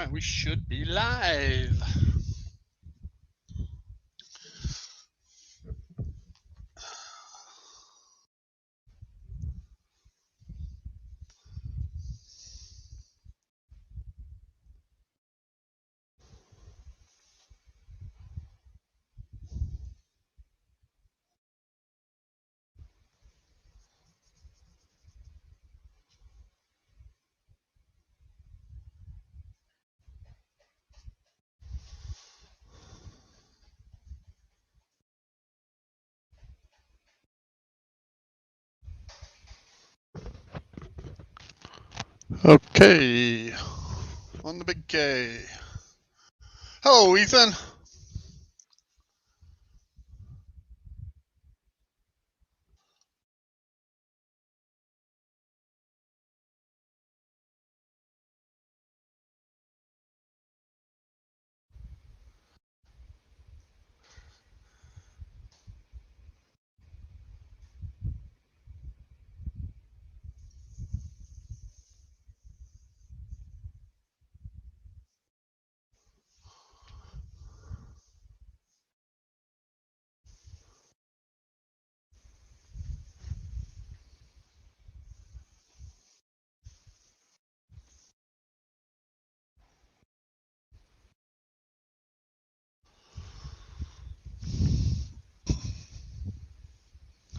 right, we should be live. Okay, on the big K. Hello, Ethan.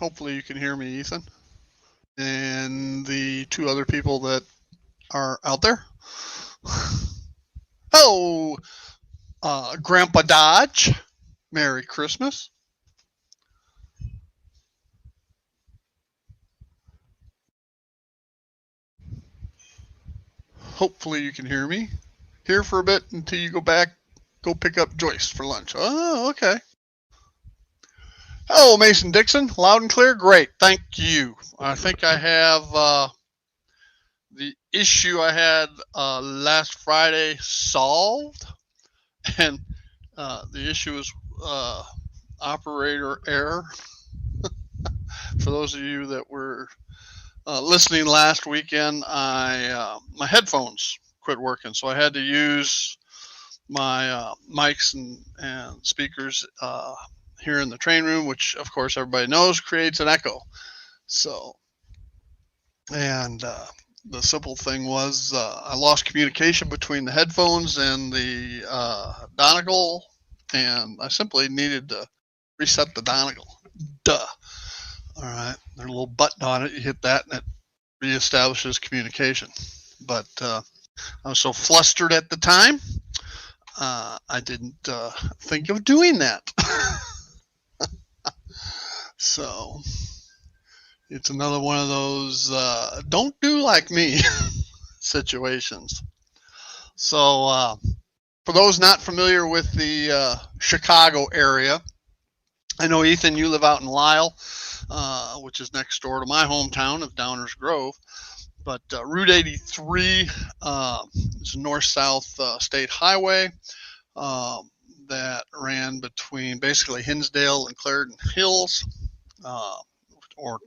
Hopefully you can hear me, Ethan, and the two other people that are out there. Hello, Grandpa Dodge. Merry Christmas. Hopefully you can hear me. Here for a bit until you go pick up Joyce for lunch. Oh, okay. Hello, Mason Dixon. Loud and clear. Great. Thank you. I think I have the issue I had last Friday solved, and the issue is operator error. For those of you that were listening last weekend, my headphones quit working, so I had to use my mics and speakers here in the train room, which of course everybody knows creates an echo. So, and the simple thing was I lost communication between the headphones and the Donegal, and I simply needed to reset the Donegal. Duh. All right, there's a little button on it. You hit that, and it reestablishes communication. But I was so flustered at the time, I didn't think of doing that. So it's another one of those don't do like me situations. So for those not familiar with the Chicago area, I know, Ethan, you live out in Lisle, which is next door to my hometown of Downers Grove. But Route 83 is a north-south state highway that ran between basically Hinsdale and Clarendon Hills, or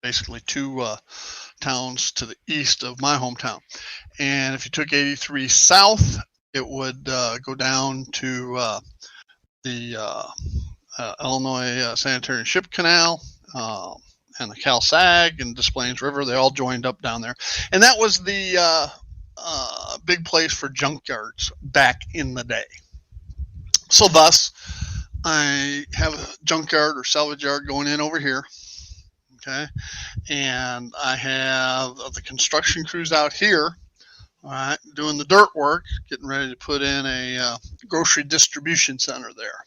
basically two towns to the east of my hometown. And if you took 83 south, it would go down to the Illinois Sanitary and Ship Canal, and the Cal Sag and Des Plaines River. They all joined up down there. And that was the big place for junkyards back in the day. So thus, I have a junkyard or salvage yard going in over here. Okay. And I have the construction crews out here, all right, doing the dirt work, getting ready to put in a grocery distribution center there.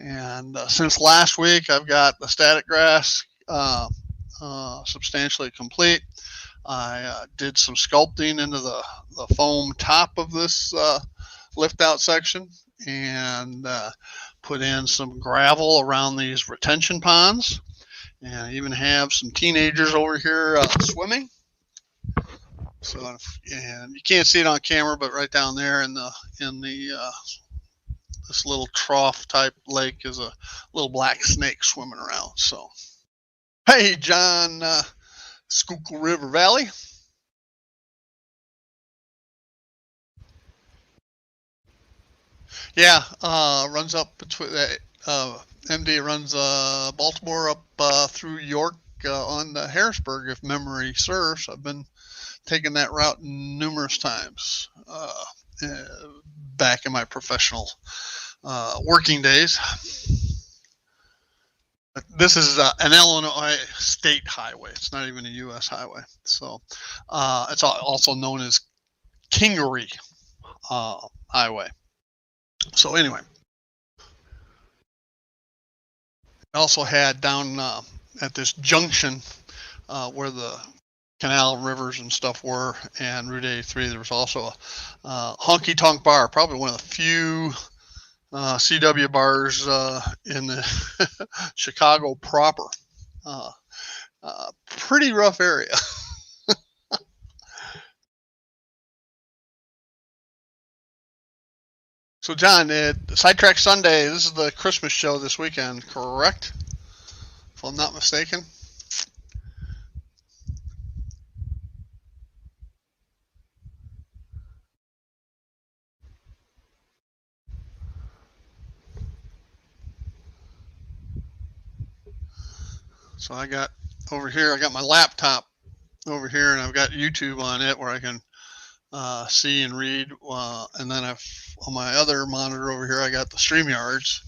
And since last week, I've got the static grass substantially complete. I did some sculpting into the foam top of this lift out section, and put in some gravel around these retention ponds. And I even have some teenagers over here swimming. So, and you can't see it on camera, but right down there in the this little trough type lake is a little black snake swimming around. So, hey, John, Schuylkill River Valley. Yeah, runs up between MD runs Baltimore up through York on the Harrisburg, if memory serves. I've been taking that route numerous times back in my professional working days. This is an Illinois state highway. It's not even a U.S. highway. So it's also known as Kingery Highway. So anyway, it also had down at this junction where the canal rivers and stuff were, and Route 83, there was also a honky tonk bar, probably one of the few CW bars in the Chicago proper. Pretty rough area. So, John, Sidetrack Sunday, this is the Christmas show this weekend, correct? If I'm not mistaken. So I got over here, I got my laptop over here, and I've got YouTube on it where I can see and read. And then on my other monitor over here, I got the StreamYards.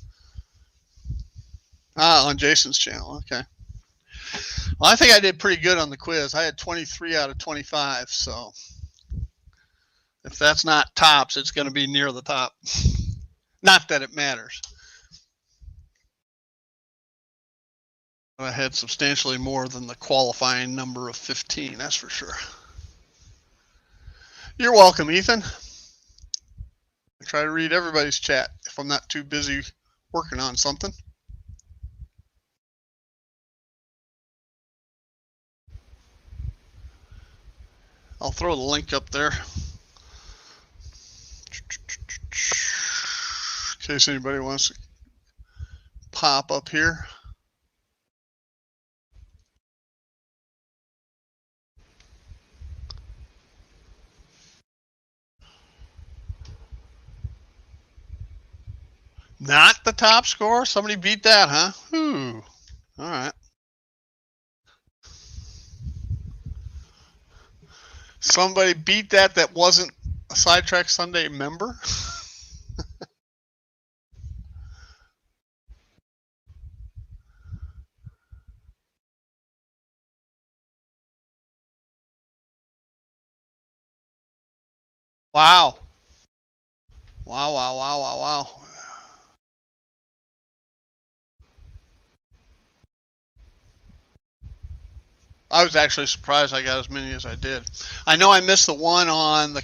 On Jason's channel. Okay. Well, I think I did pretty good on the quiz. I had 23 out of 25. So if that's not tops, it's going to be near the top. Not that it matters. I had substantially more than the qualifying number of 15, that's for sure. You're welcome, Ethan. I try to read everybody's chat if I'm not too busy working on something. I'll throw the link up there in case anybody wants to pop up here. Not the top score? Somebody beat that, huh? Whew. All right. Somebody beat that wasn't a Sidetrack Sunday member? Wow. Wow, wow, wow, wow, wow. I was actually surprised I got as many as I did. I know I missed the one on the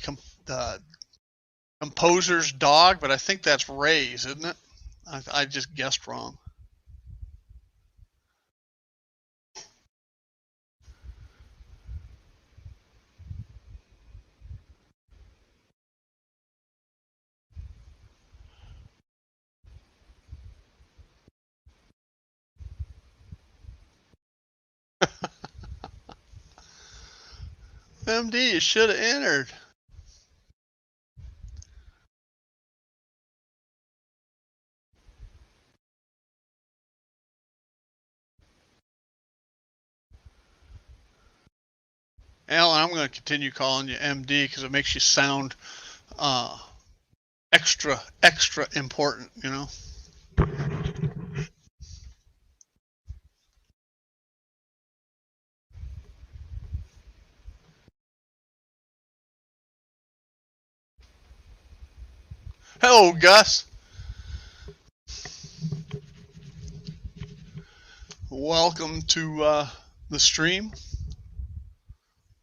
composer's dog, but I think that's Ray's, isn't it? I just guessed wrong. MD, you should have entered. Alan, I'm going to continue calling you MD because it makes you sound extra important, you know? Hello, Gus. Welcome to the stream.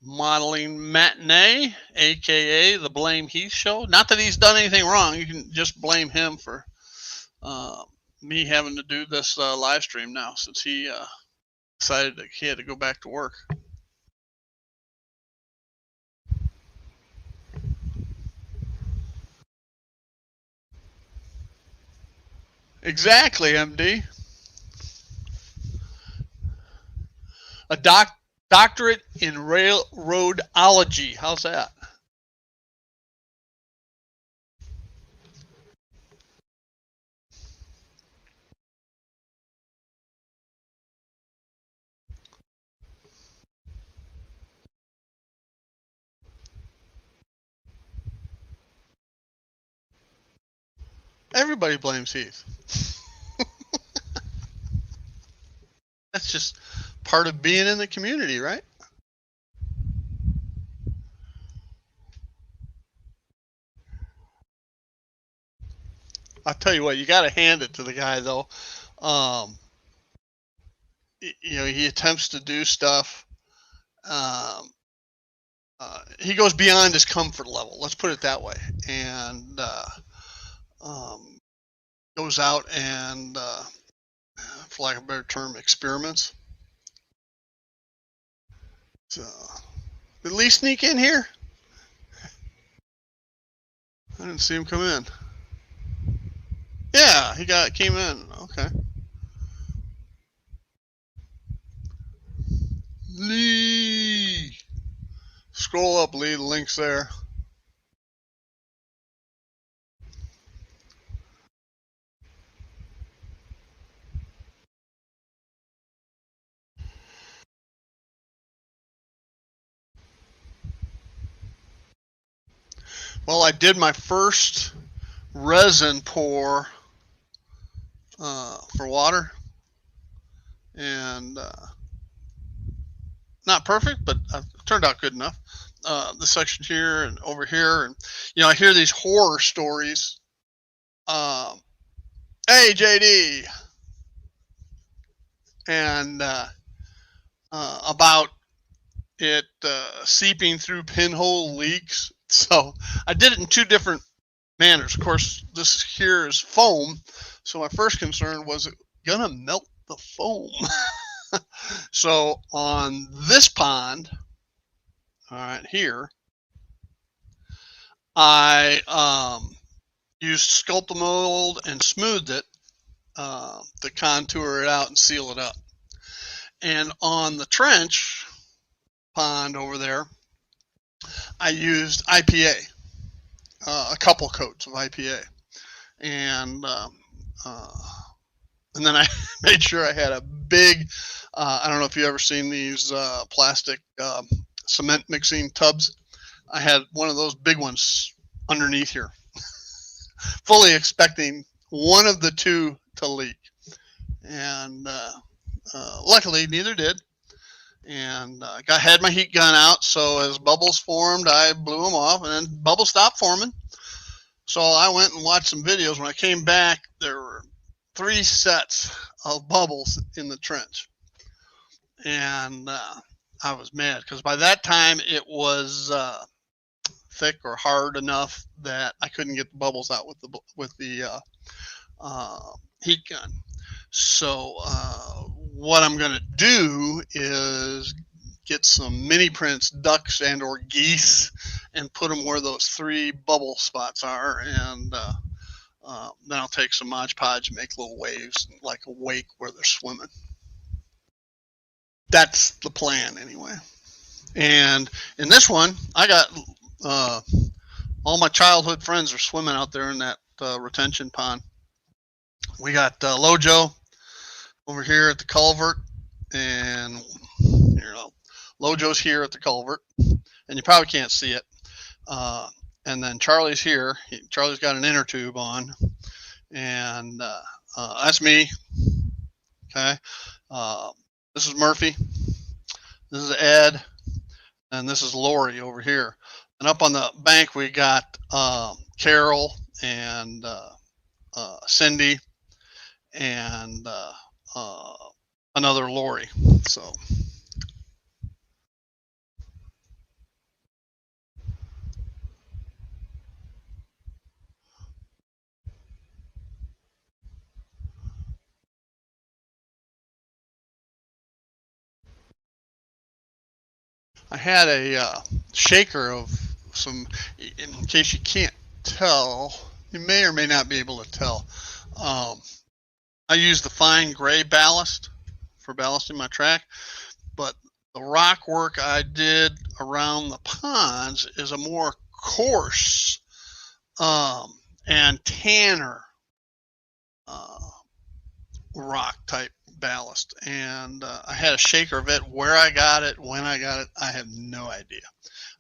Modeling Matinee, aka the Blame Heath Show. Not that he's done anything wrong. You can just blame him for me having to do this live stream now, since he decided that he had to go back to work. Exactly, MD. A doctorate in railroadology. How's that? Everybody blames Heath. That's just part of being in the community, right? I'll tell you what, you got to hand it to the guy, though. Um, he attempts to do stuff. He goes beyond his comfort level. Let's put it that way, and goes out and, for lack of a better term, experiments. So, did Lee sneak in here? I didn't see him come in. Yeah, he came in. Okay. Lee. Scroll up, Lee. The link's there. Well, I did my first resin pour for water, and not perfect, but it turned out good enough. This section here and over here, and I hear these horror stories. Hey, JD, and about it seeping through pinhole leaks. So I did it in two different manners. Of course, this here is foam, so my first concern was it gonna melt the foam. So on this pond, all right, here, I used Sculptamold and smoothed it to contour it out and seal it up. And on the trench pond over there, I used IPA, a couple coats of IPA, and then I made sure I had a big, I don't know if you've ever seen these plastic cement mixing tubs. I had one of those big ones underneath here, fully expecting one of the two to leak. And luckily, neither did. And I had my heat gun out, so as bubbles formed, I blew them off, and then bubbles stopped forming. So I went and watched some videos. When I came back, there were 3 sets of bubbles in the trench. And I was mad because by that time it was thick or hard enough that I couldn't get the bubbles out with the heat gun. So what I'm going to do is get some mini prints, ducks and or geese, and put them where those 3 bubble spots are, and then I'll take some Mod Podge and make little waves like a wake where they're swimming. That's the plan anyway. And in this one, I got all my childhood friends are swimming out there in that retention pond. We got Lojo over here at the culvert, and Lojo's here at the culvert, and you probably can't see it. And then Charlie's here. Charlie's got an inner tube on, and that's me. Okay. This is Murphy. This is Ed, and this is Lori over here. And up on the bank we got Carol and Cindy and another Lori. So I had a shaker of some, in case you can't tell, you may or may not be able to tell. I use the fine gray ballast for ballasting my track, but the rock work I did around the ponds is a more coarse and tanner rock type ballast, and I had a shaker of it. Where I got it, when I got it, I have no idea.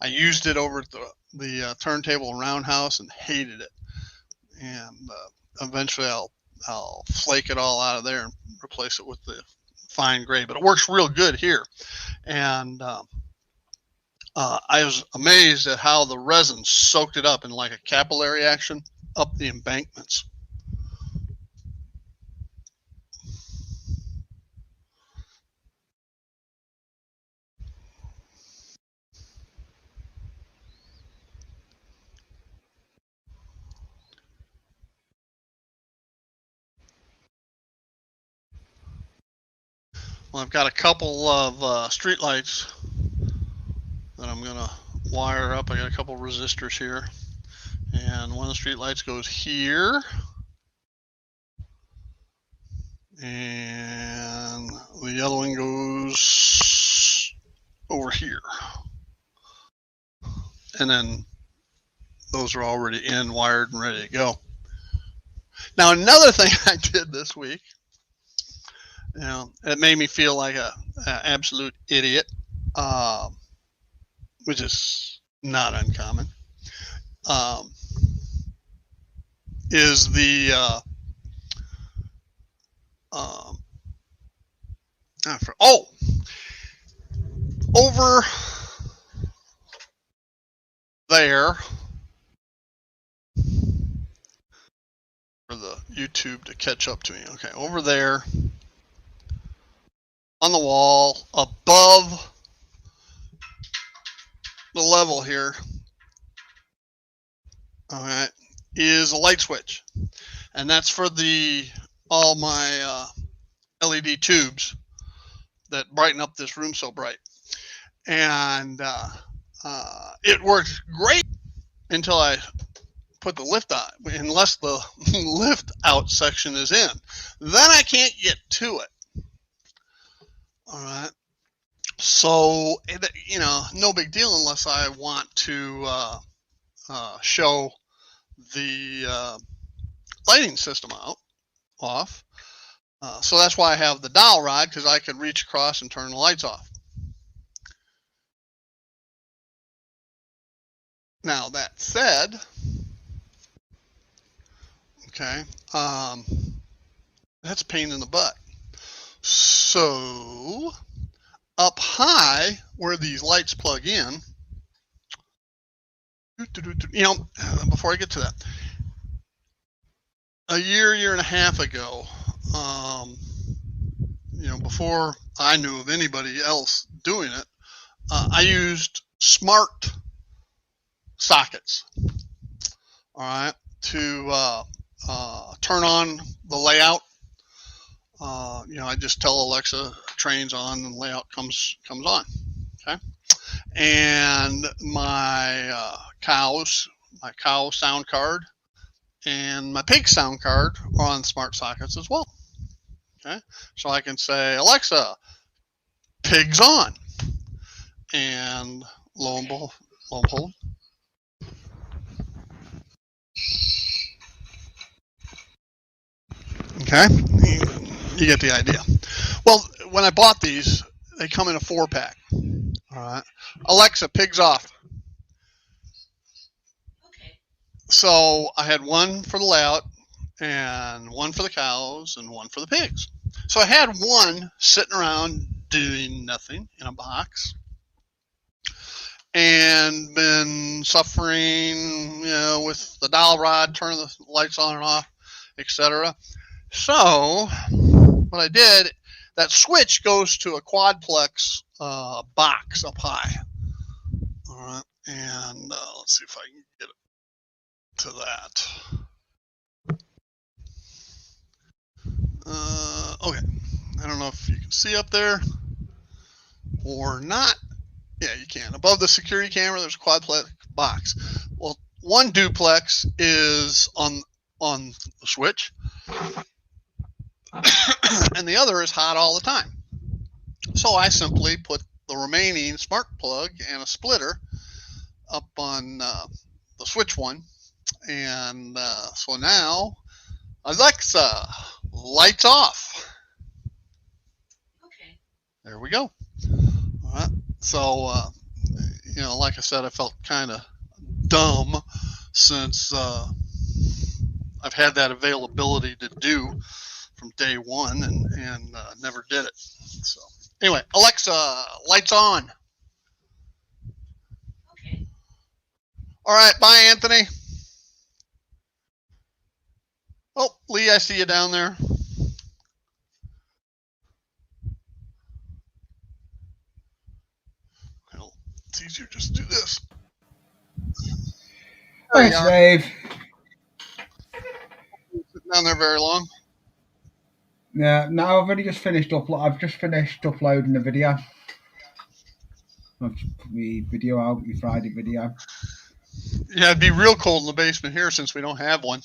I used it over at the turntable roundhouse and hated it, and eventually I'll flake it all out of there and replace it with the fine gray. But it works real good here, and I was amazed at how the resin soaked it up in like a capillary action up the embankments. Well, I've got a couple of street lights that I'm gonna wire up. I got a couple resistors here, and one of the street lights goes here, and the other one goes over here, and then those are already in, wired, and ready to go. Now, another thing I did this week, it made me feel like an absolute idiot, which is not uncommon, is the over there for the YouTube to catch up to me. Okay, over there on the wall above the level here, all right, is a light switch, and that's for all my LED tubes that brighten up this room so bright. And it works great until I put the lift on, unless the lift out section is in. Then I can't get to it. All right. So, no big deal unless I want to show the lighting system off. So that's why I have the dowel rod, because I could reach across and turn the lights off. Now, that said, okay, that's a pain in the butt. So up high where these lights plug in, before I get to that, a year and a half ago, before I knew of anybody else doing it, I used smart sockets, all right, to turn on the layout. I just tell Alexa trains on and layout comes on, okay? And my cow sound card and my pig sound card are on smart sockets as well, okay? So I can say, Alexa, pigs on, and lo and behold, okay, you get the idea. Well, when I bought these, they come in a 4-pack. All right, Alexa, pigs off. Okay. So I had one for the layout, and one for the cows, and one for the pigs. So I had one sitting around doing nothing in a box, and been suffering, with the dowel rod, turning the lights on and off, etc. So what I did, that switch goes to a quadplex box up high. All right, and let's see if I can get it to that. Okay, I don't know if you can see up there or not. Yeah, you can. Above the security camera, there's a quadplex box. Well, one duplex is on the switch, and the other is hot all the time. So I simply put the remaining spark plug and a splitter up on the switch one, and so now, Alexa, lights off. Okay. There we go. All right. So, like I said, I felt kind of dumb since I've had that availability to do from day one, and never did it. So anyway, Alexa, lights on. Okay. All right, bye, Anthony. Oh, Lee, I see you down there. Well, it's easier just to do this. Thanks, Dave. Sitting down there very long. Yeah, no, I've only just finished I've just finished uploading the video. I've just put my video out, my Friday video. Yeah, it'd be real cold in the basement here since we don't have one.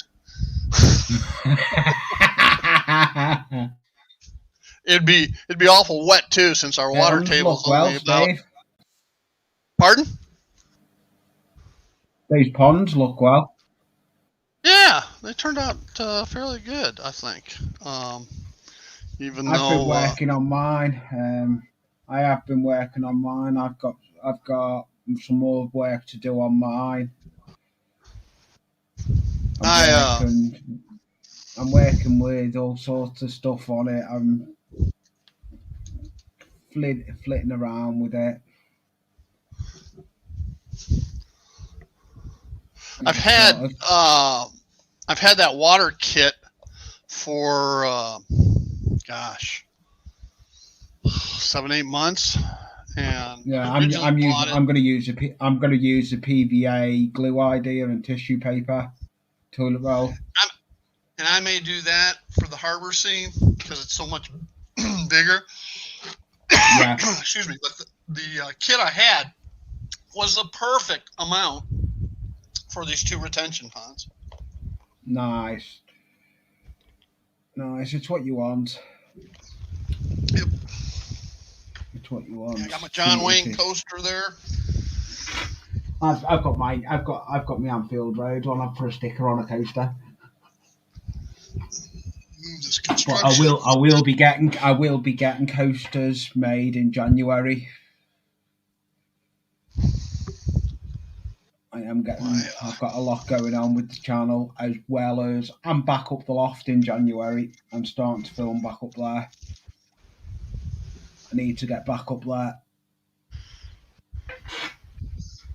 It'd be awful wet too since our water table's only about. Dave. Pardon? These ponds look well. Yeah, they turned out fairly good, I think. Even I've though been working on mine. I have been working on mine. I've got some more work to do on mine. I'm working with all sorts of stuff on it. I'm flitting around with it. I've had that water kit for 7-8 months, and yeah, I'm going to use the PVA glue idea and tissue paper toilet roll. And I may do that for the harbor scene because it's so much bigger. Yeah. Excuse me, but the kit I had was the perfect amount for these 2 retention ponds. Nice. It's what you want. Yep. It's what you want. Yeah, I got my John Wayne coaster there. I've got my Anfield Road one up for a sticker on a coaster. But I will be getting coasters made in January. I've got a lot going on with the channel, as well as I'm back up the loft in January. I'm starting to film back up there. I need to get back up there.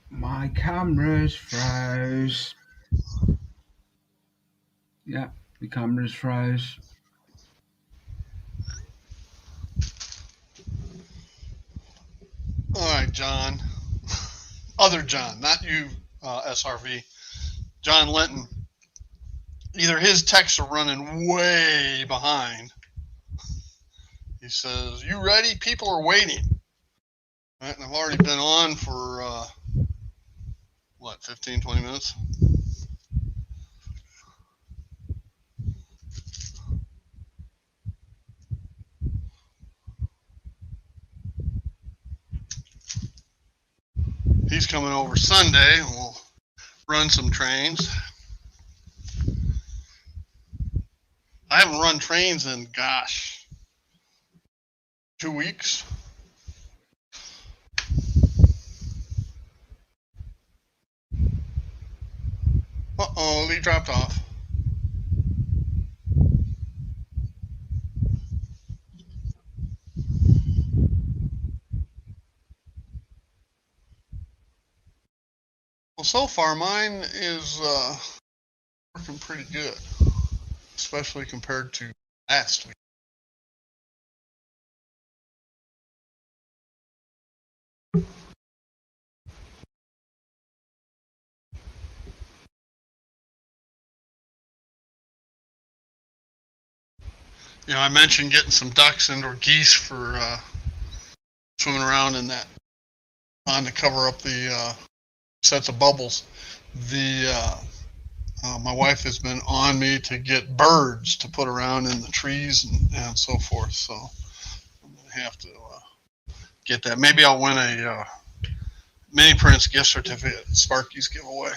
My camera's froze. Yeah, the camera's froze. All right, John. Other John, not you, SRV. John Linton. Either his texts are running way behind. He says, "You ready? People are waiting." Right, and I've already been on for 15, 20 minutes. He's coming over Sunday, and we'll run some trains. I haven't run trains in, 2 weeks. Uh-oh, Lee dropped off. Well, so far mine is working pretty good, especially compared to last week. I mentioned getting some ducks and or geese for swimming around in that pond to cover up the sets of bubbles. My wife has been on me to get birds to put around in the trees and so forth. So I'm gonna have to get that. Maybe I'll win a Mini Prince gift certificate at Sparky's giveaway.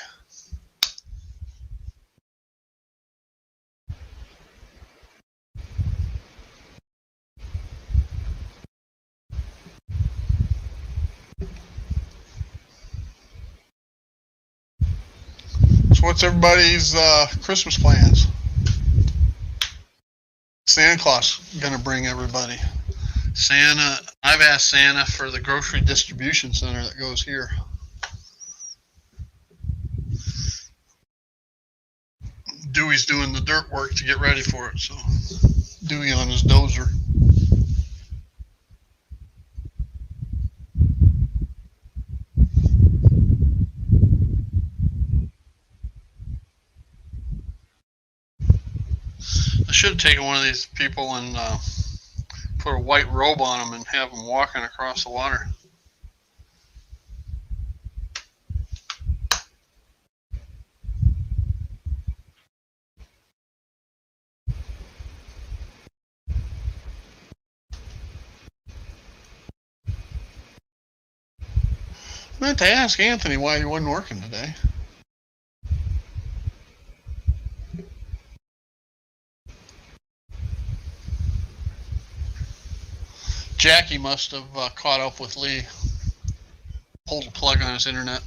So what's everybody's Christmas plans? Santa Claus gonna bring everybody. Santa, I've asked Santa for the grocery distribution center that goes here. Dewey's doing the dirt work to get ready for it, so Dewey on his dozer. I should have taken one of these people and put a white robe on them and have them walking across the water. I meant to ask Anthony why he wasn't working today. Jackie must have caught up with Lee. Pulled the plug on his internet.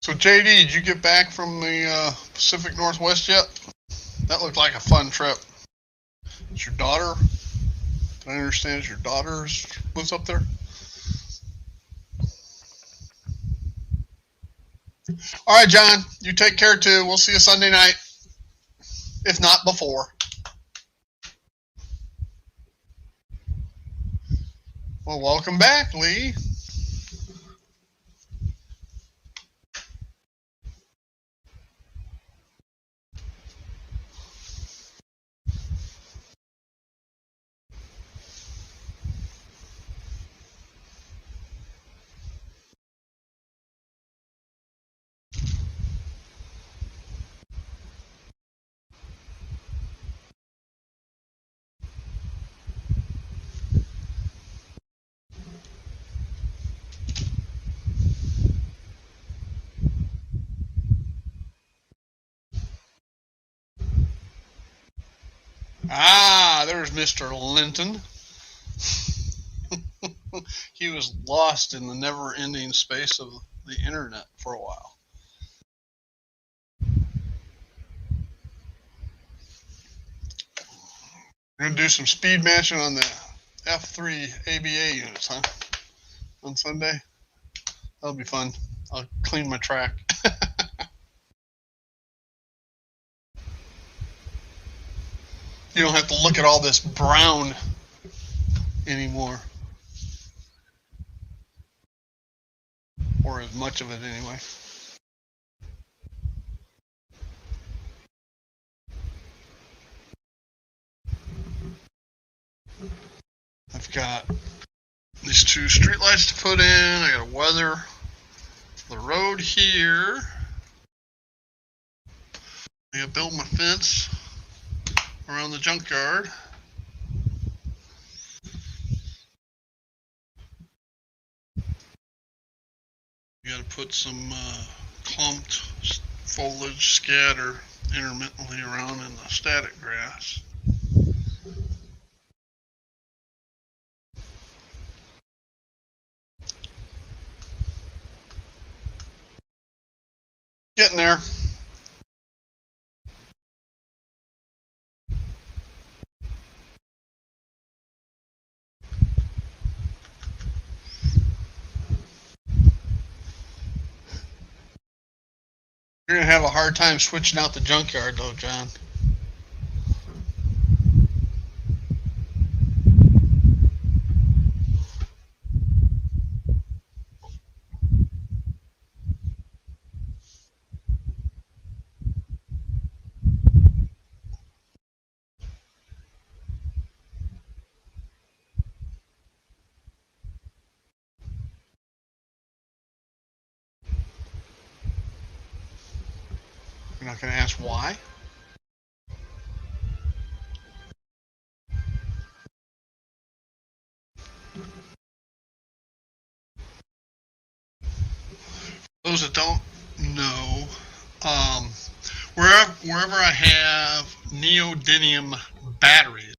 So JD, did you get back from the Pacific Northwest yet? That looked like a fun trip. Is your daughter? Did I understand your daughter was up there? All right, John. You take care too. We'll see you Sunday night, if not before. Well, welcome back, Lee. Ah, there's Mr. Linton. He was lost in the never-ending space of the internet for a while. We're going to do some speed matching on the F3 ABA units, huh? On Sunday. That'll be fun. I'll clean my track. You don't have to look at all this brown anymore. Or as much of it anyway. I've got these two streetlights to put in. I got to weather the road here. I got to build my fence around the junkyard. You got to put some clumped foliage scatter intermittently around in the static grass. Getting there. You're going to have a hard time switching out the junkyard though, John. You're not going to ask why? wherever I have neodymium batteries,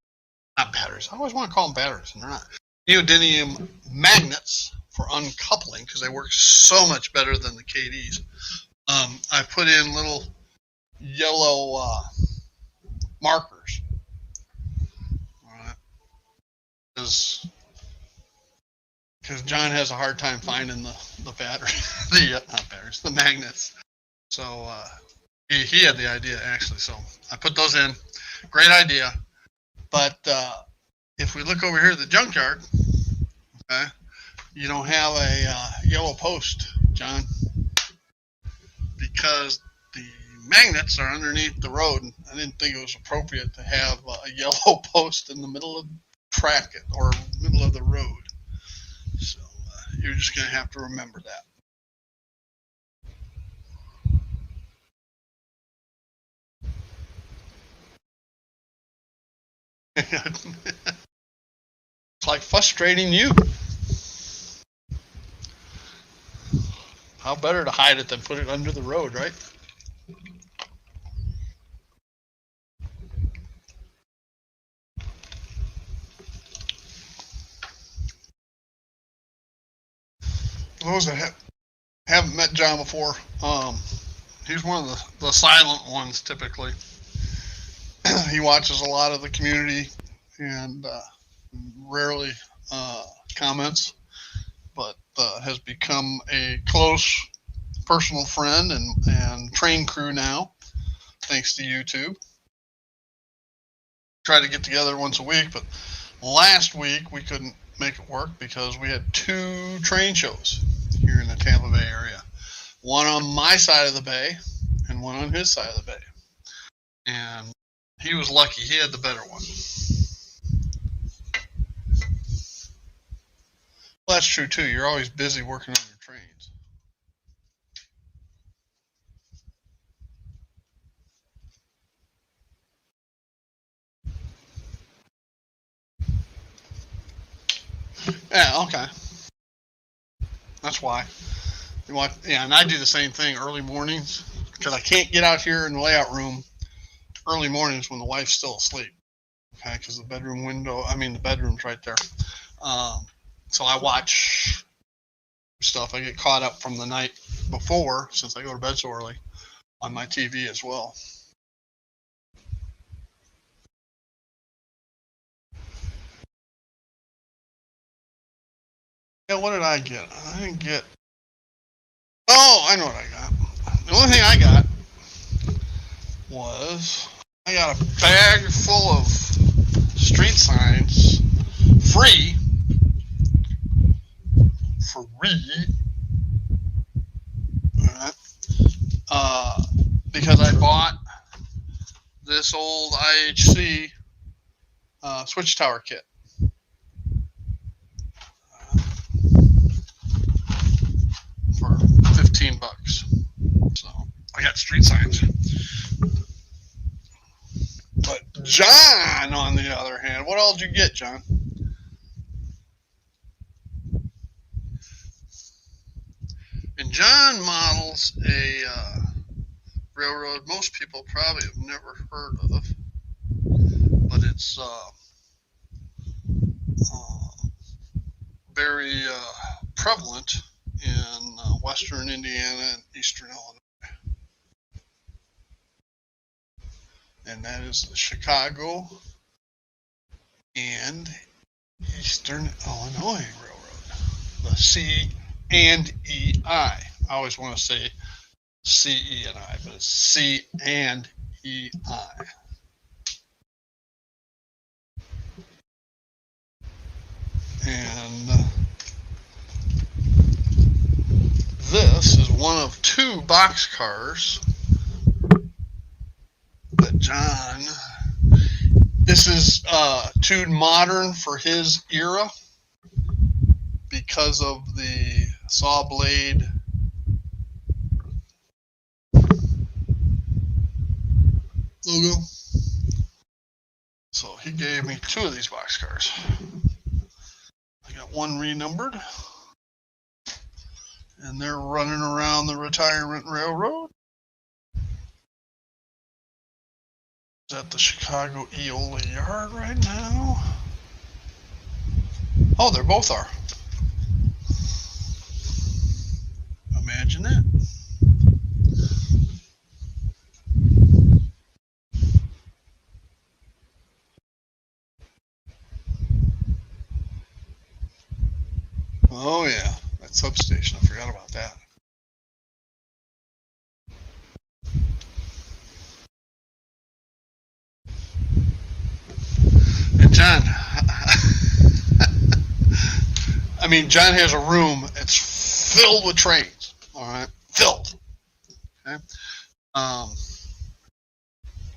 not batteries, I always want to call them batteries, and they're not. Neodymium magnets for uncoupling, because they work so much better than the KDs. I put in little yellow markers. All right. Because John has a hard time finding the battery, not batteries, the magnets. So he had the idea, actually. So I put those in. Great idea. But if we look over here at the junkyard, okay, you don't have a yellow post, John, because the magnets are underneath the road. And I didn't think it was appropriate to have a yellow post in the middle of the track or middle of the road. So you're just going to have to remember that. It's like frustrating you. How better to hide it than put it under the road, right? Those that haven't met John before, he's one of the silent ones typically. He watches a lot of the community and rarely comments, but has become a close personal friend and train crew now, thanks to YouTube. Try to get together once a week, but last week we couldn't make it work because we had 2 train shows here in the Tampa Bay area. One on my side of the bay and one on his side of the bay. And he was lucky. He had the better one. Well, that's true too. You're always busy working on your trains. Yeah, okay. That's why. Yeah, and I do the same thing early mornings because I can't get out here in the layout room early mornings when the wife's still asleep. Okay, because the bedroom's right there. So I watch stuff. I get caught up from the night before, since I go to bed so early, on my TV as well. Yeah, what did I get? I didn't get. Oh, I know what I got. The only thing I got was I got a bag full of street signs, free, because I bought this old IHC switch tower kit. For $15. So I got street signs. But John, on the other hand, what all did you get, John? And John models a railroad most people probably have never heard of, but it's very prevalent in western Indiana and eastern Illinois. And that is the Chicago and Eastern Illinois Railroad, the C&EI. I always want to say CE&I, but it's C&EI. And this is one of 2 boxcars that John, this is too modern for his era because of the saw blade logo. So he gave me 2 of these boxcars. I got one renumbered, and they're running around the retirement railroad. at the Chicago Eola Yard right now. Oh, they both are. Imagine that. Oh yeah, that substation. I forgot about that. And John, I mean, John has a room. It's filled with trains. All right, filled. Okay.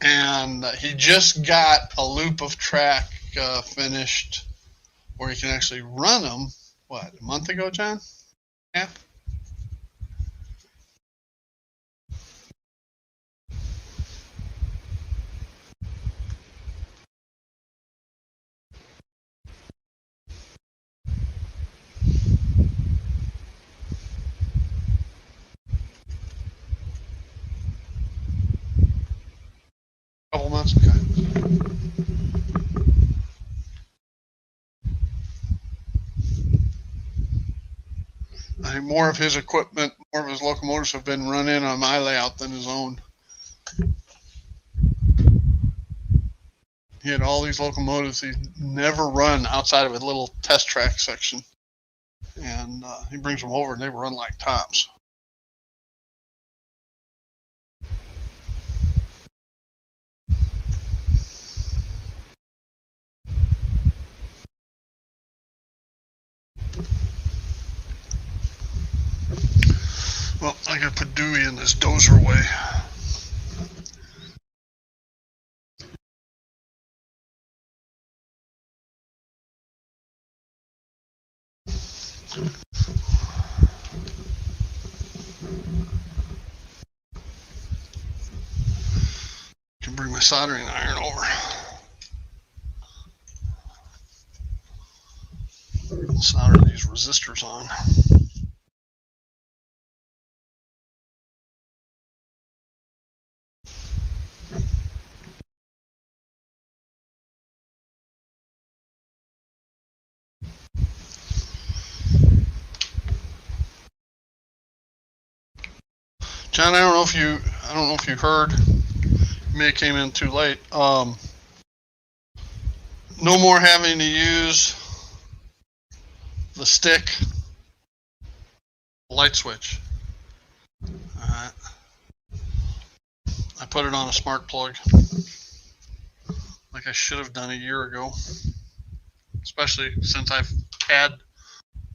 And he just got a loop of track finished where he can actually run them. What, a month ago, John? Yeah. Couple months. Okay. I think more of his equipment, more of his locomotives have been run in on my layout than his own. He had all these locomotives he never run outside of a little test track section. And he brings them over and they run like tops. Well, I gotta put Dewey in this dozer way. Can bring my soldering iron over. Solder these resistors on. John, I don't know if you heard. You may have came in too late. No more having to use the stick light switch. Alright. I put it on a smart plug like I should have done a year ago. Especially since I've had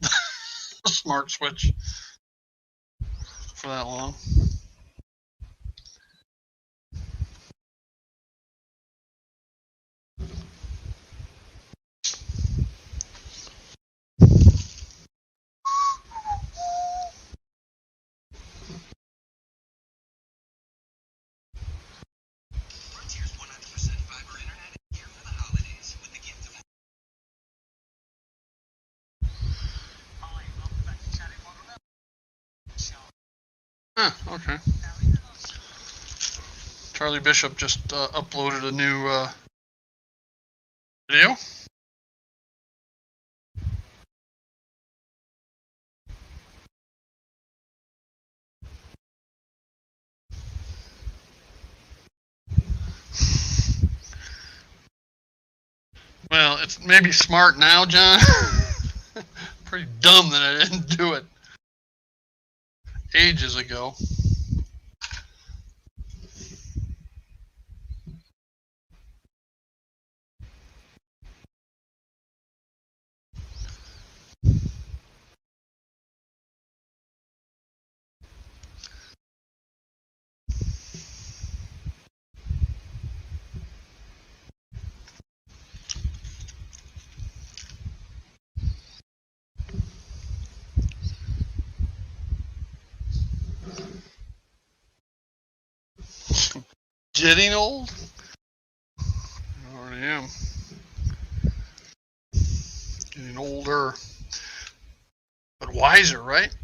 a smart switch for that long. Okay. Charlie Bishop just uploaded a new video. Well, it's maybe smart now, John. Pretty dumb that I didn't do it ages ago. Getting old? I already am. Getting older. But wiser, right?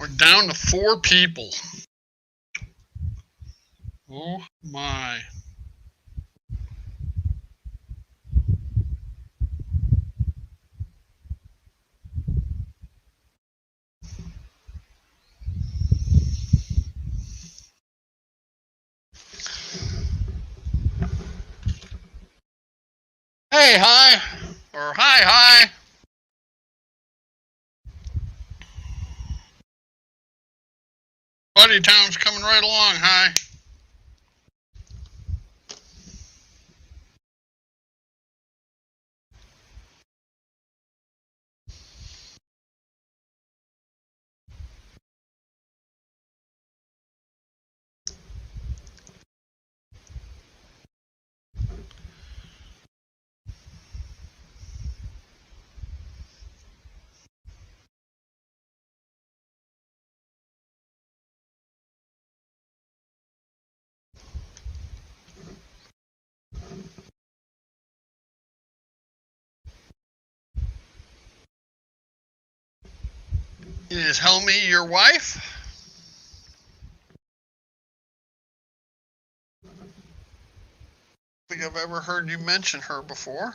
We're down to 4 people. Oh my. Hey, hi. Or hi. Buddy Town's coming right along, hi. Is Helmy your wife? I think I've ever heard you mention her before.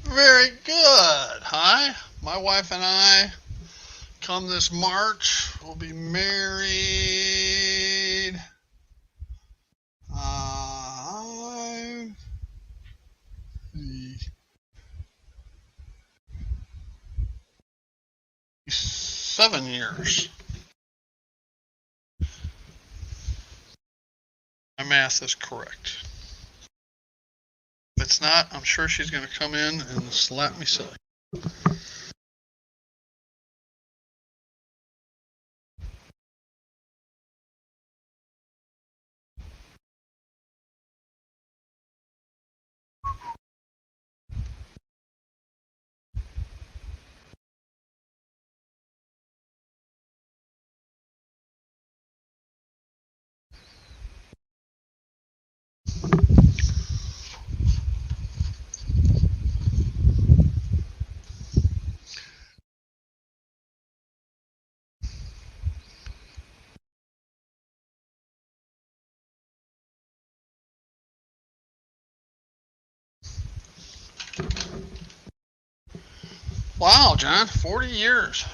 Very good. Hi. My wife and I, come this March, will be married. 7 years. My math is correct. If it's not, I'm sure she's going to come in and slap me silly. Wow, John, 40 years.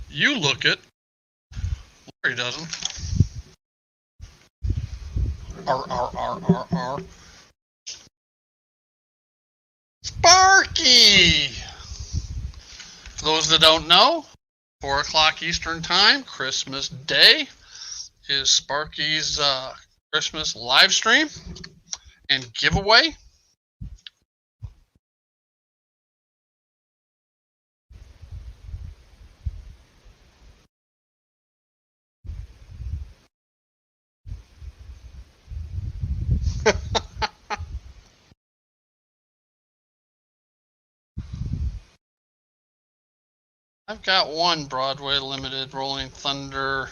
You look it. Larry doesn't. R. Sparky! For those that don't know, 4 o'clock Eastern Time, Christmas Day, is Sparky's Christmas live stream and giveaway. I've got one Broadway Limited Rolling Thunder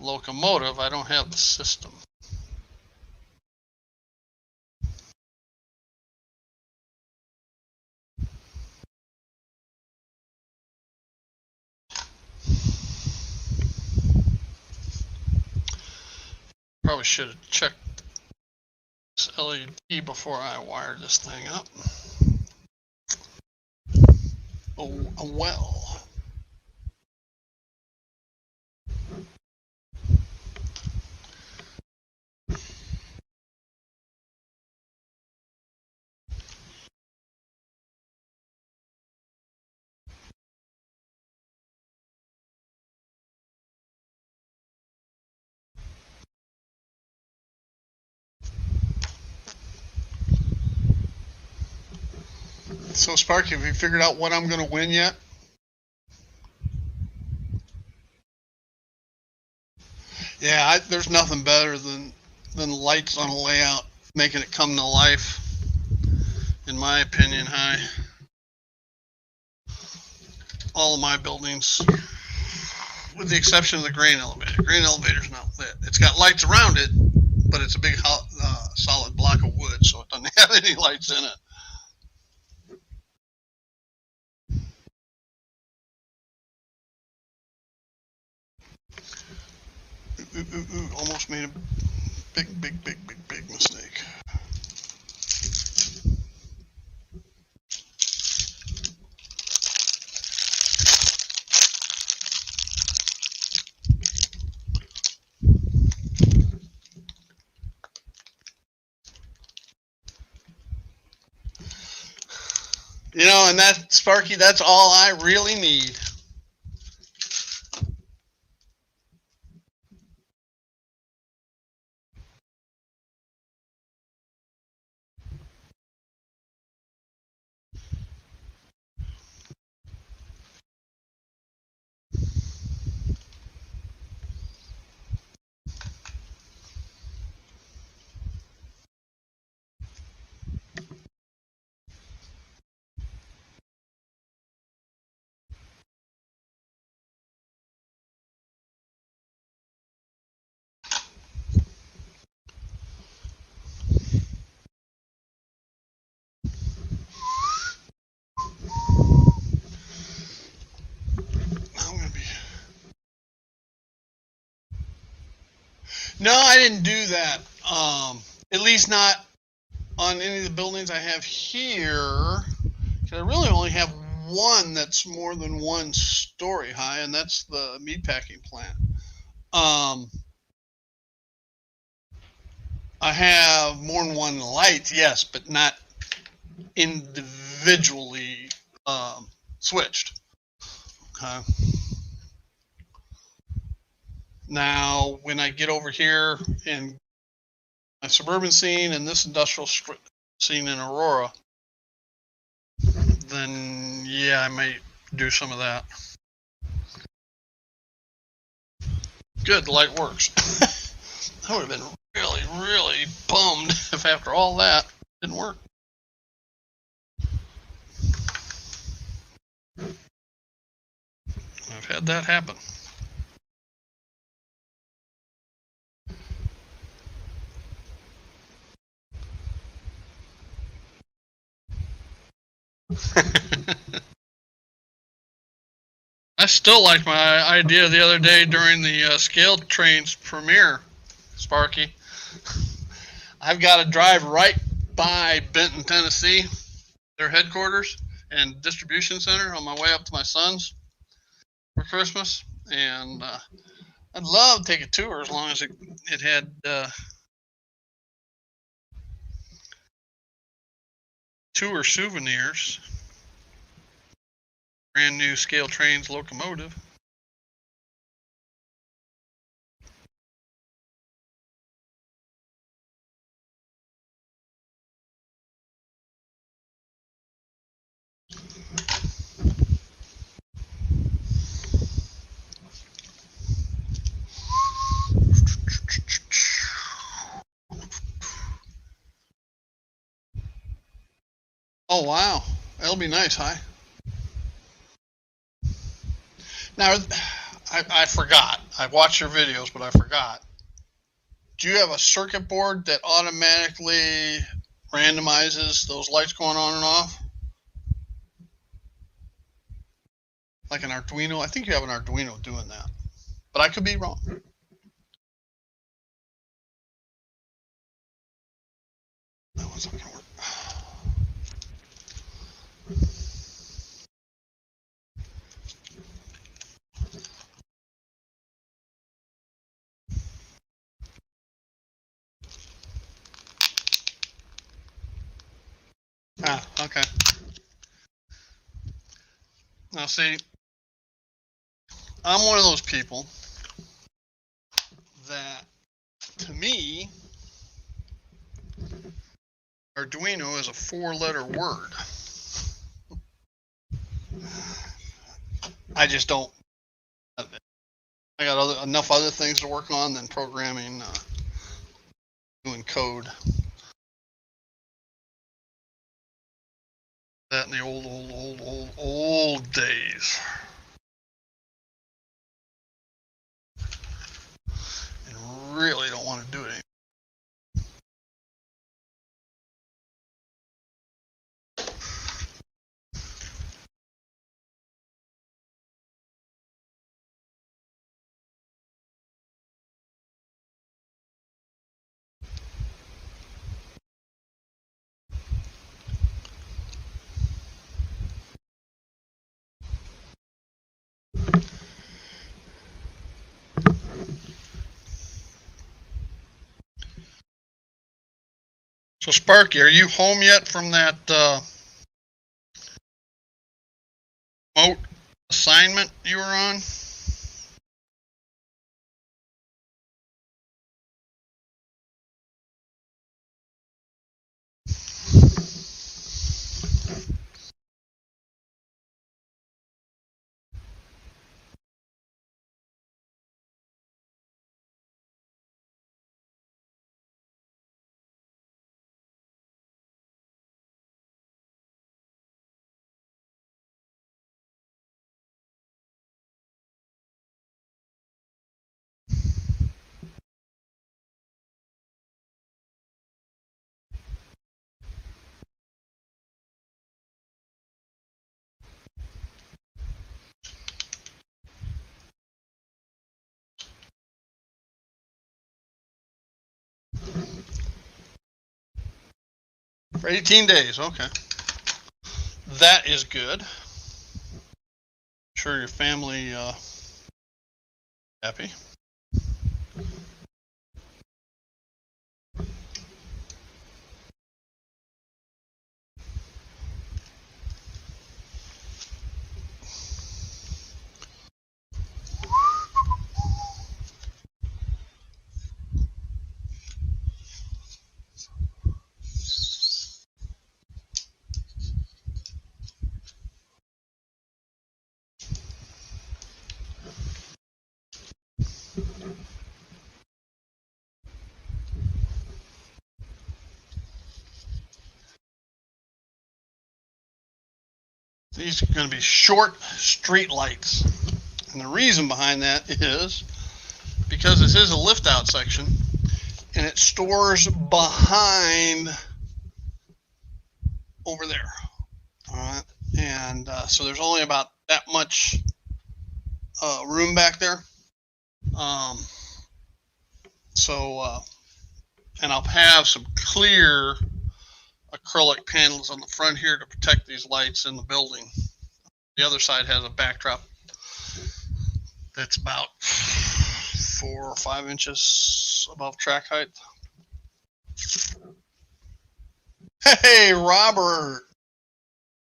locomotive. I don't have the system. Probably should have checked this LED before I wired this thing up. Oh, well. So, Sparky, have you figured out what I'm going to win yet? Yeah, there's nothing better than lights on a layout, making it come to life, in my opinion, Hi. All of my buildings, with the exception of the grain elevator. Grain elevator's not lit. It's got lights around it, but it's a big solid block of wood, so it doesn't have any lights in it. Ooh, almost made a big mistake. You know, and that, Sparky, that's all I really need. I'm gonna be. No, I didn't do that. At least not on any of the buildings I have here. I really only have one that's more than one story high, and that's the meatpacking plant. I have more than one light, yes, but not individually switched. Okay. Now, when I get over here in my suburban scene and this industrial scene in Aurora, then yeah, I might do some of that. Good, the light works. I would have been really bummed if after all that it didn't work. I've had that happen. I still like my idea the other day during the scale trains premiere, Sparky. I've got to drive right by Benton, Tennessee, their headquarters and distribution center, on my way up to my son's for Christmas, and I'd love to take a tour as long as it had tour souvenirs. Brand new scale trains locomotive. Oh wow, that'll be nice, Hi. Now, I forgot. I watched your videos, but I forgot. Do you have a circuit board that automatically randomizes those lights going on and off? Like an Arduino? I think you have an Arduino doing that, but I could be wrong. It's not gonna work. Ah, okay. Now see, I'm one of those people that, to me, Arduino is a 4-letter word. I just don't. I got enough other things to work on than programming, doing code. That in the old days. And really don't want to do it anymore. So Sparky, are you home yet from that remote assignment you were on? For 18 days, okay. That is good. I'm sure your family happy. These are going to be short street lights. And the reason behind that is because this is a lift out section and it stores behind over there. All right. And so there's only about that much room back there. And I'll have some clear acrylic panels on the front here to protect these lights in the building. The other side has a backdrop that's about 4 or 5 inches above track height. Hey, Robert,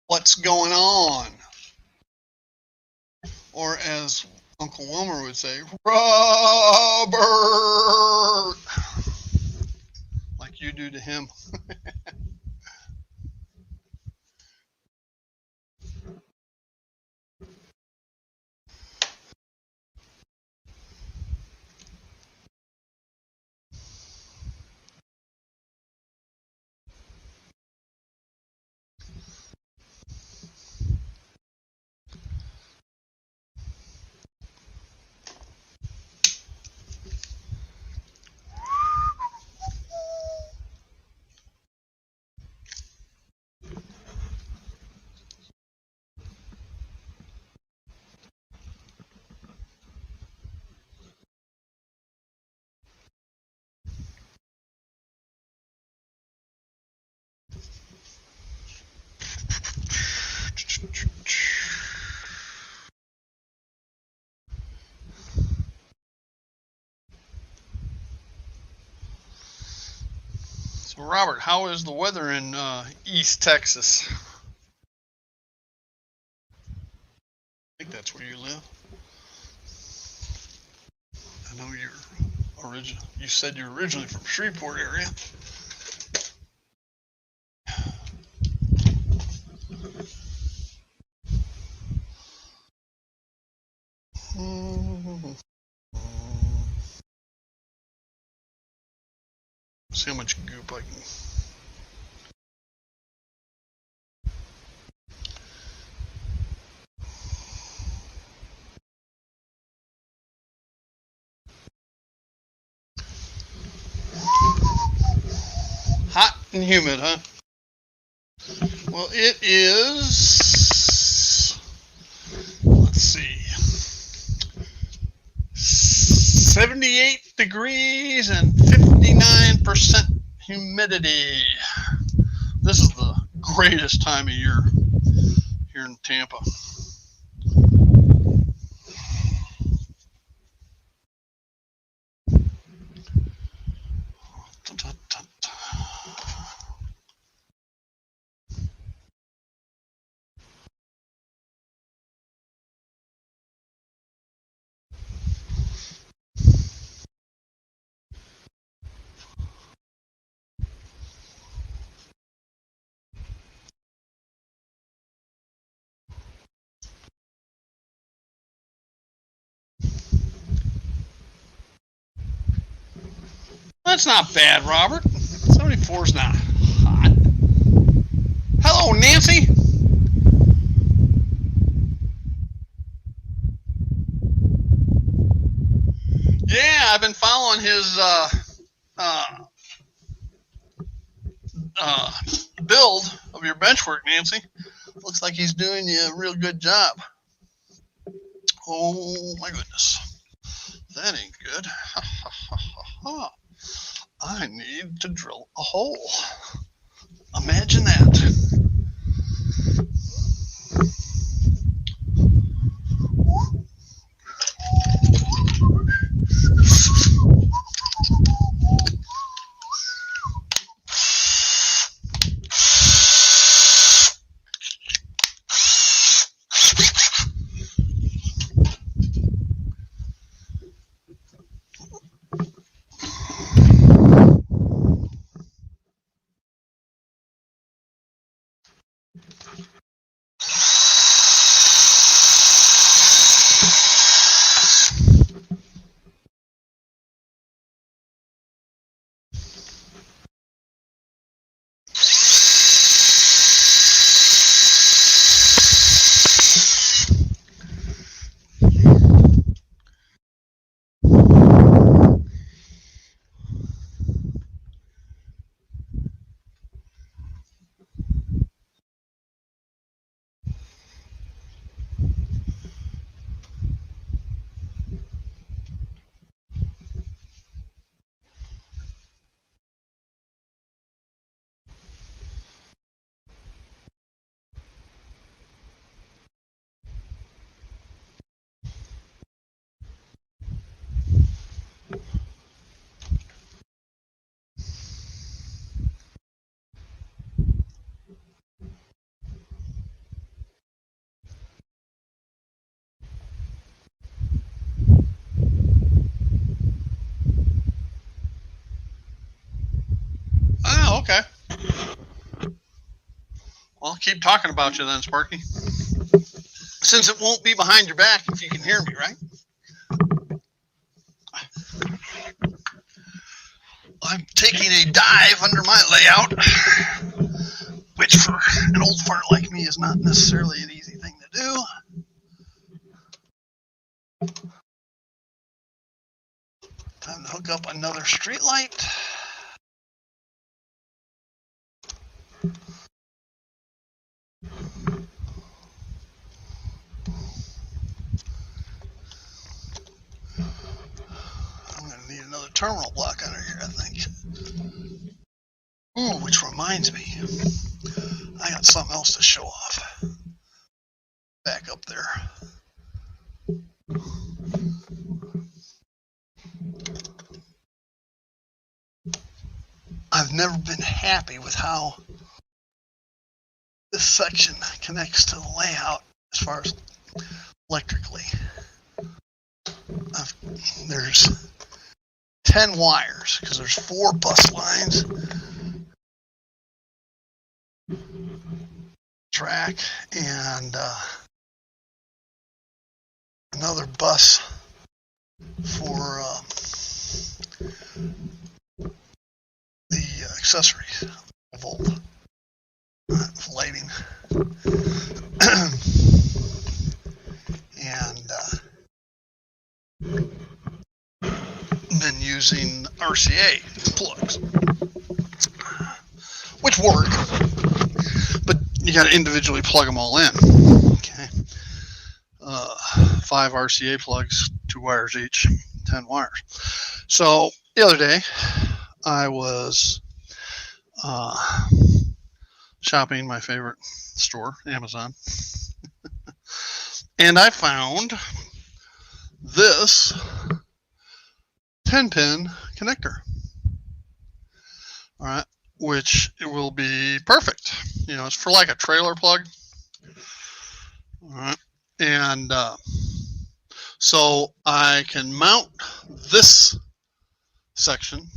what's going on? Or as Uncle Wilmer would say, Robert, like you do to him. Robert, how is the weather in East Texas? I think that's where you live. I know you said you're originally from Shreveport area. See how much goop I can. Hot and humid, huh? Well, it is, let's see, 78 degrees and 59% humidity. This is the greatest time of year here in Tampa. That's not bad, Robert. 74 is not hot. Hello, Nancy. Yeah, I've been following his build of your benchwork, Nancy. Looks like he's doing you a real good job. Oh my goodness. That ain't good. I need to drill a hole. Imagine that. Oh, okay. Well, I'll keep talking about you then, Sparky. Since it won't be behind your back if you can hear me, right? I'm taking a dive under my layout, which for an old fart like me is not necessarily an easy thing to do. Time to hook up another street light. I'm going to need another terminal block under here, I think. Ooh, which reminds me, I got something else to show off. Back up there. I've never been happy with how this section connects to the layout as far as electrically. There's 10 wires because there's 4 bus lines, track, and another bus for the accessories, volt, lighting, and then using RCA plugs, which work, but you got to individually plug them all in. Okay, 5 RCA plugs, 2 wires each, 10 wires. So the other day, I was shopping my favorite store, Amazon, and I found this 10-pin connector. All right, which it will be perfect. You know, it's for like a trailer plug. All right, and so I can mount this section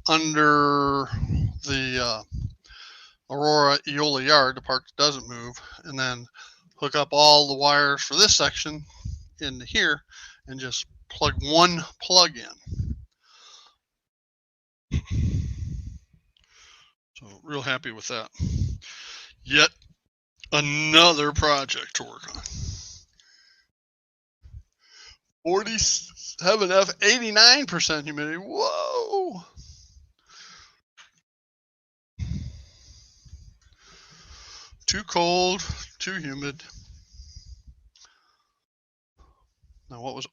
under the Aurora Eola yard, the part that doesn't move, and then hook up all the wires for this section into here and just plug one plug in. So real happy with that. Yet another project to work on. 47F, 89% humidity. Whoa. Too cold, too humid. Now what was,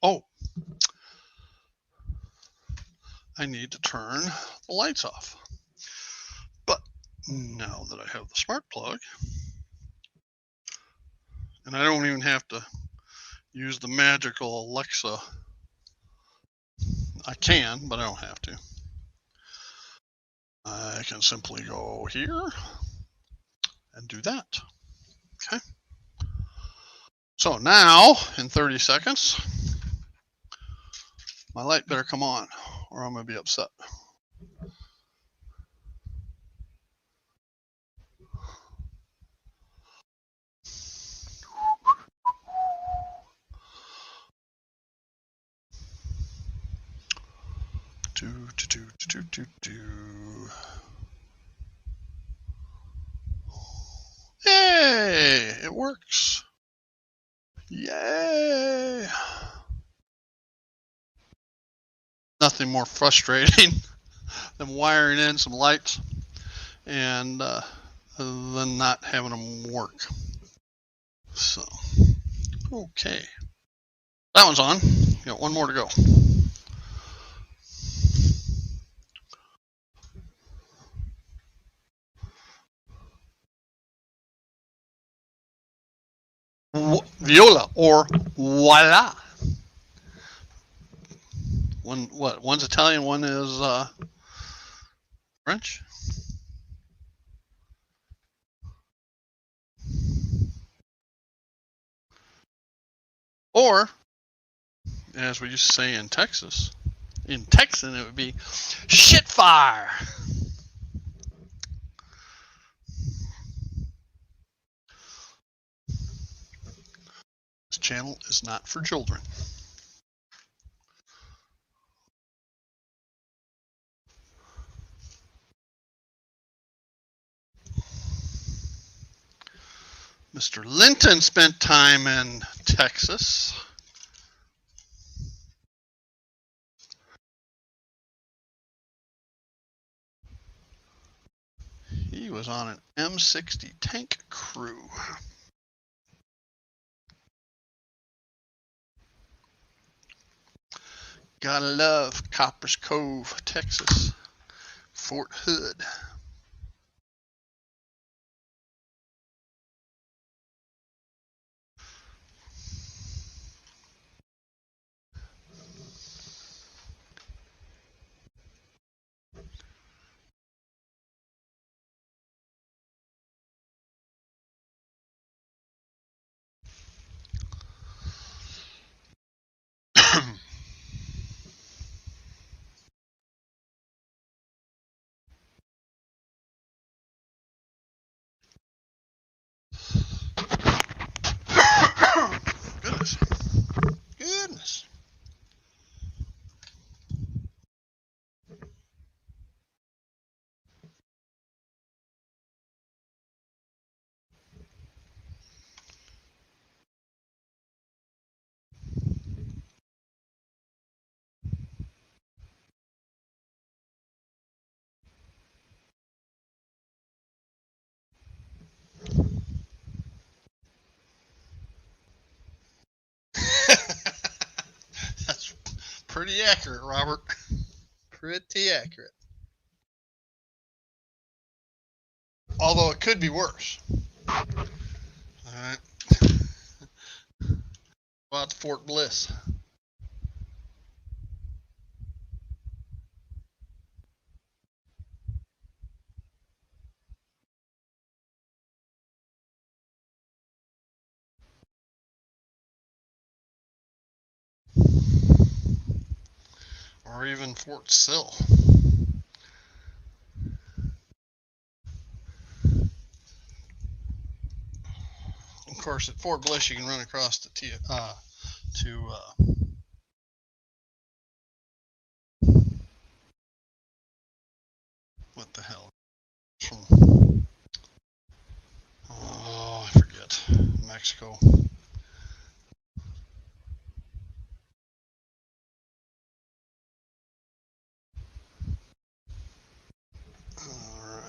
I need to turn the lights off. But now that I have the smart plug, and I don't even have to use the magical Alexa. I can, but I don't have to. I can simply go here and do that. Okay. So now, in 30 seconds, my light better come on or I'm going to be upset. Hey, it works. Yay. Nothing more frustrating than wiring in some lights and then not having them work. So, okay. That one's on. Got one more to go. Viola or voila. One's Italian, one is French. Or, as we used to say in Texas, in Texan it would be shit fire. This channel is not for children. Mr. Linton spent time in Texas. He was on an M60 tank crew. Gotta love Coppers Cove, Texas. Fort Hood. Pretty accurate, Robert. Pretty accurate. Although it could be worse. All right. About Fort Bliss. Or even Fort Sill. Of course, at Fort Bliss, you can run across to what the hell? From, oh, I forget. Mexico. All right.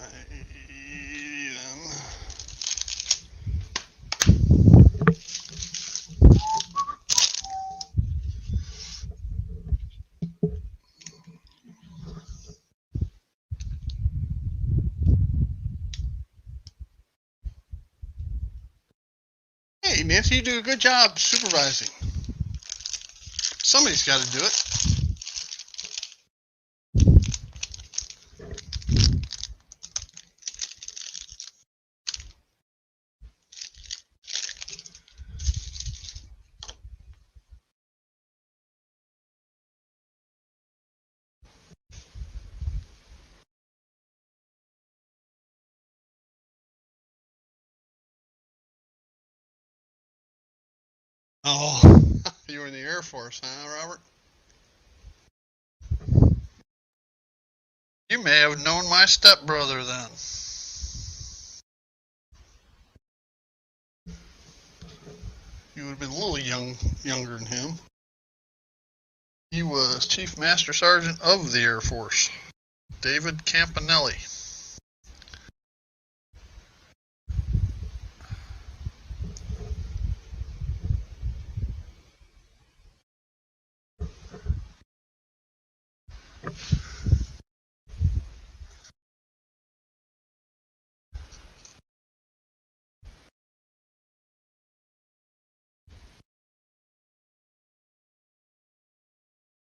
Hey, Nancy, you do a good job supervising. Somebody's got to do it. Oh, you were in the Air Force, huh, Robert? You may have known my stepbrother then. You would have been a little younger than him. He was Chief Master Sergeant of the Air Force, David Campanelli.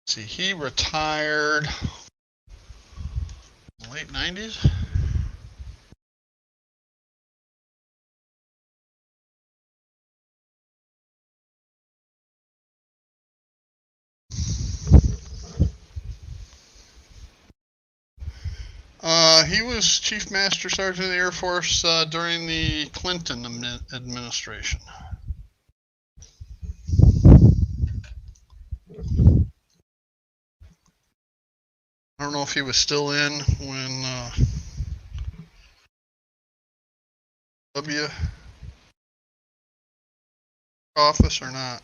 See, he retired in the late 90s. He was Chief Master Sergeant of the Air Force during the Clinton administration. I don't know if he was still in when W office or not.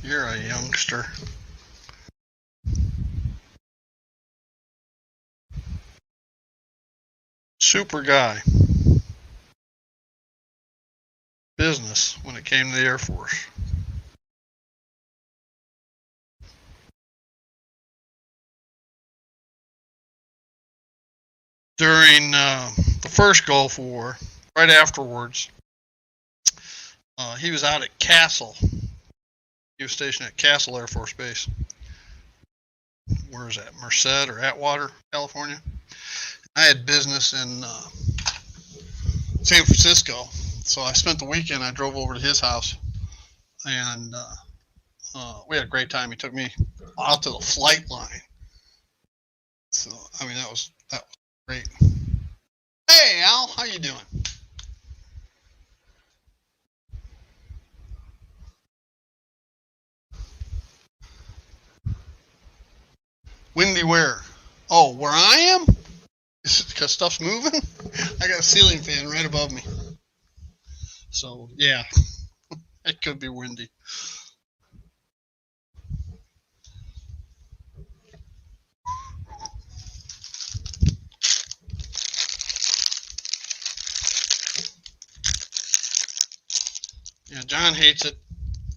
You're a youngster. Super guy. business when it came to the Air Force. During the first Gulf War, right afterwards, he was out at Castle. He was stationed at Castle Air Force Base. Where is that? Merced or Atwater, California. I had business in San Francisco, so I spent the weekend. I drove over to his house, and we had a great time. He took me out to the flight line. So I mean, that was great. Hey Al, how you doing? Windy where? Oh, where I am? Is it because stuff's moving? I got a ceiling fan right above me. So yeah, it could be windy. Yeah, John hates it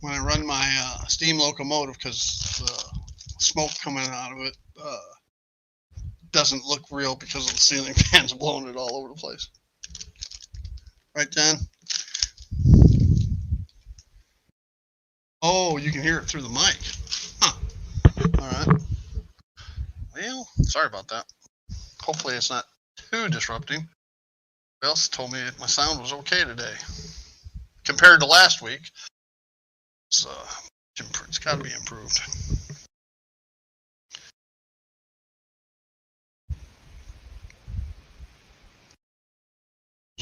when I run my steam locomotive because the smoke coming out of it doesn't look real because of the ceiling fans blowing it all over the place. Right, John? Oh, you can hear it through the mic. Huh. All right. Well, sorry about that. Hopefully it's not too disrupting. Else told me my sound was okay today. Compared to last week, it's got to be improved.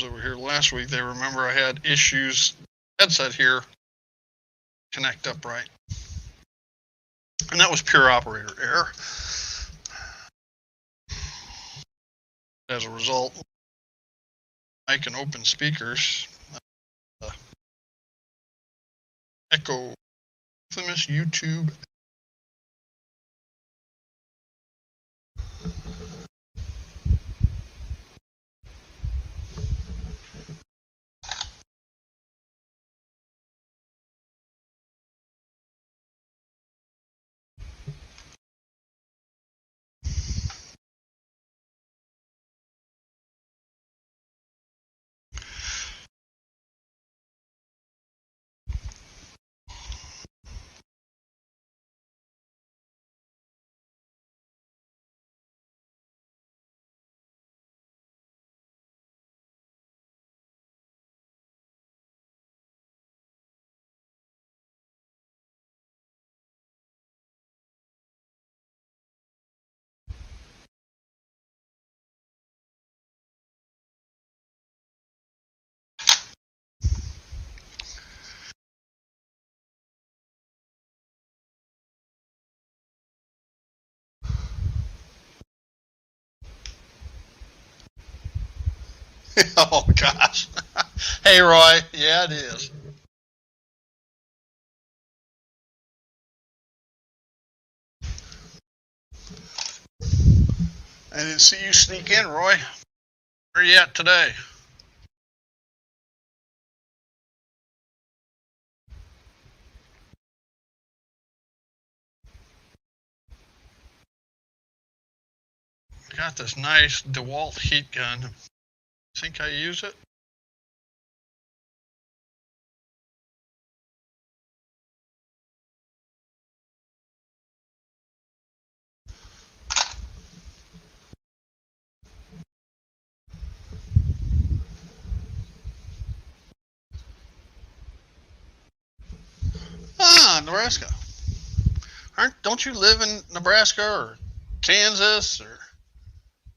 Over here last week, they remember I had issues. Headset here connect up right, and that was pure operator error. As a result, I can open speakers, echo infamous YouTube. Oh gosh. Hey Roy, yeah it is. I didn't see you sneak in, Roy. Where are you at today? I got this nice DeWalt heat gun. Think I use it? Ah, Nebraska. Don't you live in Nebraska or Kansas or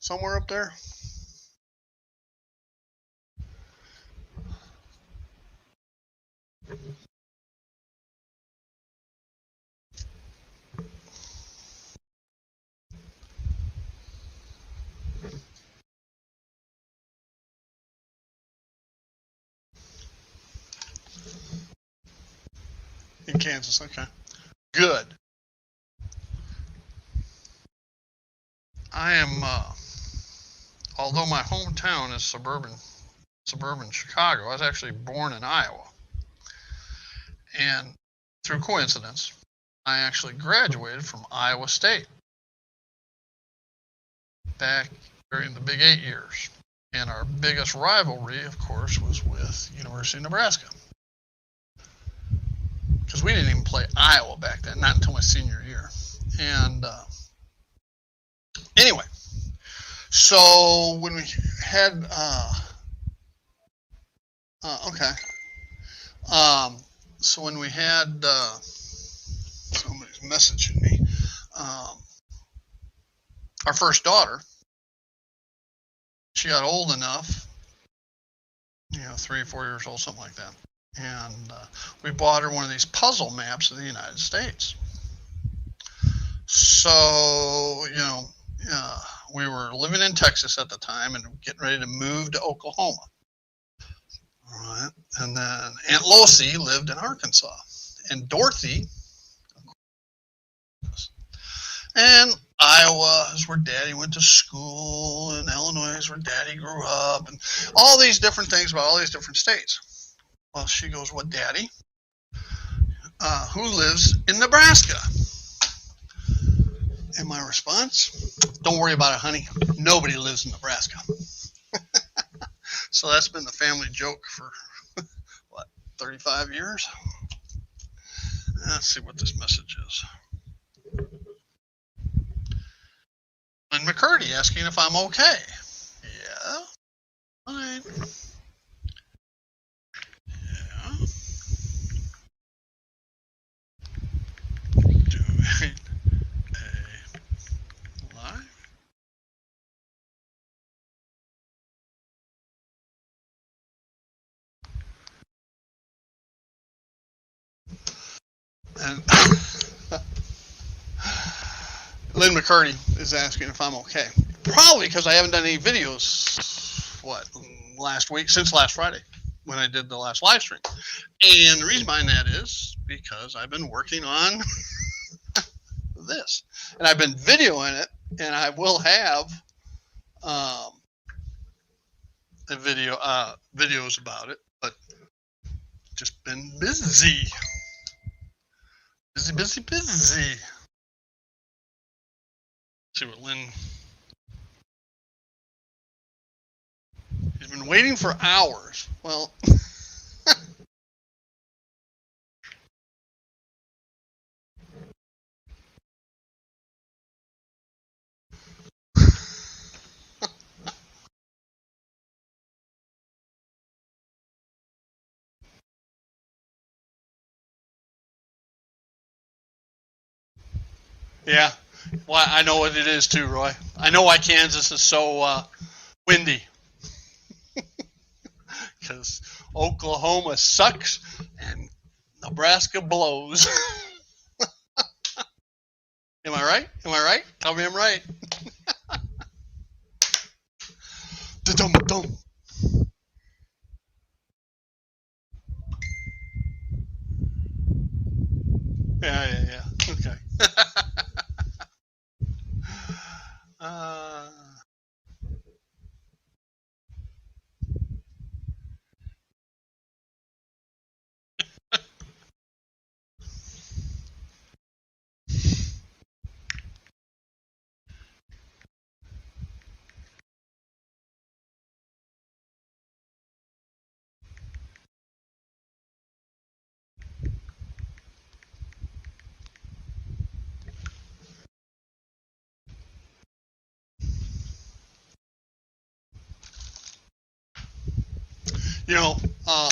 somewhere up there? In Kansas, okay. Good. I am, although my hometown is suburban Chicago, I was actually born in Iowa. And through coincidence, I actually graduated from Iowa State back during the Big 8 years. And our biggest rivalry, of course, was with University of Nebraska. Because we didn't even play Iowa back then, not until my senior year. And anyway, so when we had, so when we had, somebody's messaging me, our first daughter, she got old enough, 3 or 4 years old, something like that. And we bought her one of these puzzle maps of the United States. So, we were living in Texas at the time and getting ready to move to Oklahoma. All right. And then Aunt Losie lived in Arkansas. And Dorothy, and Iowa is where Daddy went to school, and Illinois is where Daddy grew up, and all these different things about all these different states. Well, she goes, "What, Daddy? Who lives in Nebraska?" And my response, "Don't worry about it, honey. Nobody lives in Nebraska." So that's been the family joke for, 35 years? Let's see what this message is. Lynn McCurdy asking if I'm okay. Yeah, fine. Yeah. Doing a live. And Lynn McCurdy is asking if I'm okay. Probably because I haven't done any videos, since last Friday when I did the last live stream. And the reason behind that is because I've been working on this. And I've been videoing it, and I will have videos about it, but just been busy. Busy. See what Lynn. He's been waiting for hours. Well, yeah. Well, I know what it is too, Roy. I know why Kansas is so windy. Because Oklahoma sucks and Nebraska blows. Am I right? Tell me I'm right. Da-dum-dum. Yeah. Okay.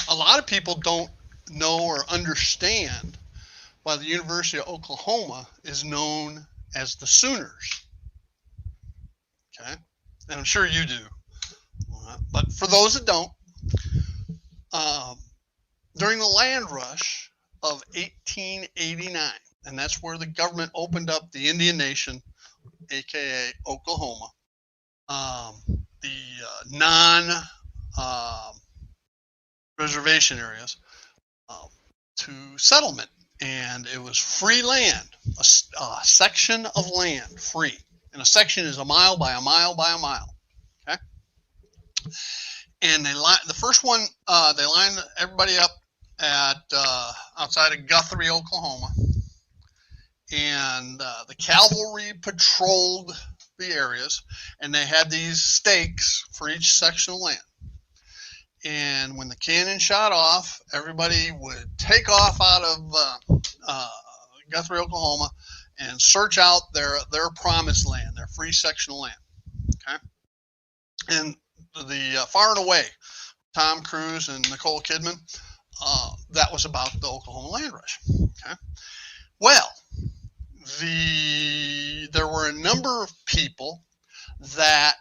A lot of people don't know or understand why the University of Oklahoma is known as the Sooners. Okay, and I'm sure you do. But for those that don't, during the land rush of 1889, and that's where the government opened up the Indian Nation, aka Oklahoma, the non-reservation areas, to settlement. And it was free land, a section of land, free. And a section is a mile by a mile by a mile. And the first one, they lined everybody up at outside of Guthrie, Oklahoma, and the cavalry patrolled the areas, and they had these stakes for each section of land. And when the cannon shot off, everybody would take off out of Guthrie, Oklahoma, and search out their promised land, their free section of land. Okay, and the Far and Away, Tom Cruise and Nicole Kidman, that was about the Oklahoma land rush. Okay, well, there were a number of people that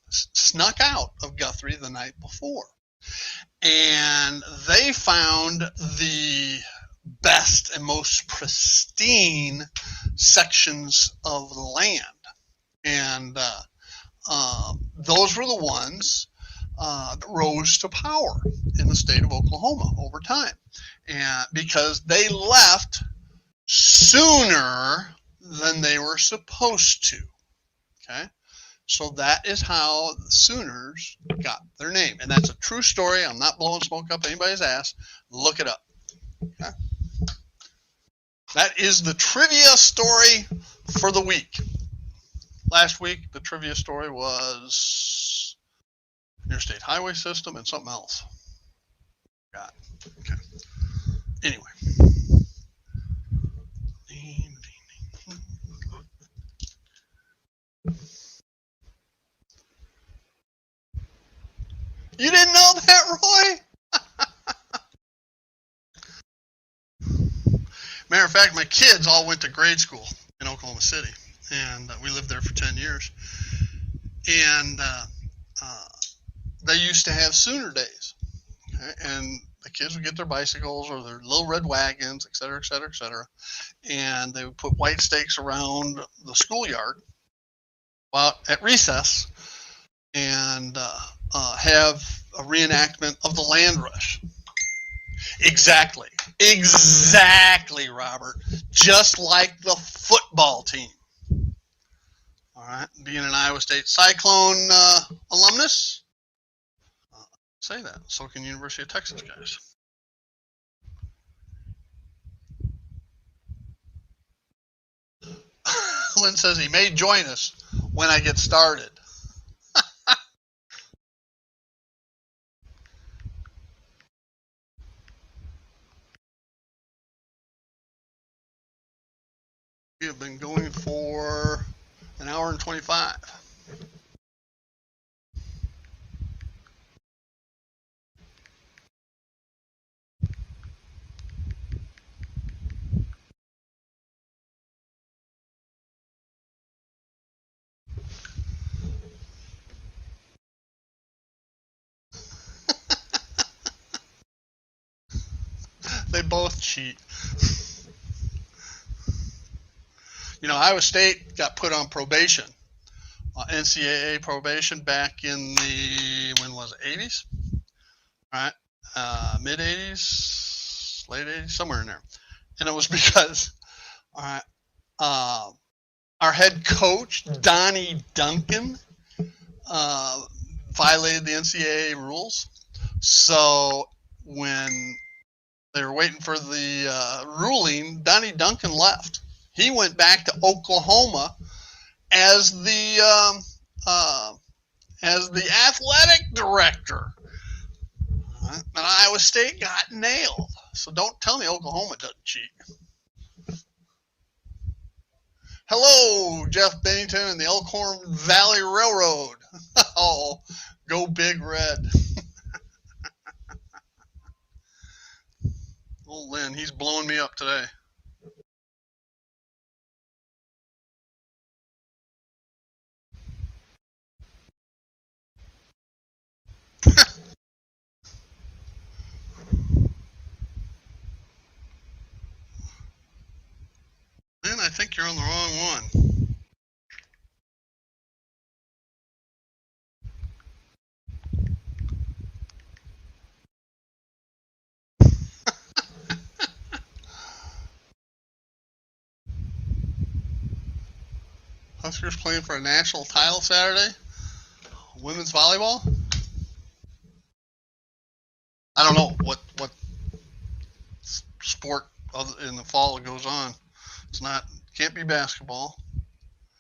snuck out of Guthrie the night before, and they found the best and most pristine sections of the land, and those were the ones that rose to power in the state of Oklahoma over time, and because they left sooner than they were supposed to. Okay, so that is how the Sooners got their name, and that's a true story. I'm not blowing smoke up anybody's ass. Look it up. Okay? That is the trivia story for the week. Last week, the trivia story was interstate highway system and something else. Got it. Okay. Anyway. You didn't know that, Roy? Matter of fact, my kids all went to grade school in Oklahoma City, and we lived there for 10 years. And they used to have Sooner days, okay? And the kids would get their bicycles or their little red wagons, et cetera, et cetera, et cetera, and they would put white stakes around the schoolyard at recess and have a reenactment of the land rush. Exactly, Robert. Just like the football team. All right, being an Iowa State Cyclone alumnus, say that. So can University of Texas guys. Lynn says he may join us when I get started. We have been going for an hour and 25. They both cheat. You know, Iowa State got put on probation, NCAA probation back in the, when was it, 80s? All right, mid 80s, late 80s, somewhere in there. And it was because, all right, our head coach, Donnie Duncan, violated the NCAA rules. So when they were waiting for the ruling, Donnie Duncan left. He went back to Oklahoma as the athletic director. And Iowa State got nailed. So don't tell me Oklahoma doesn't cheat. Hello, Jeff Bennington and the Elkhorn Valley Railroad. Oh, go Big Red. Oh, Lynn, he's blowing me up today. Lynn, I think you're on the wrong one. Huskers playing for a national title Saturday. Women's volleyball. I don't know what sport in the fall that goes on. It's not, can't be basketball.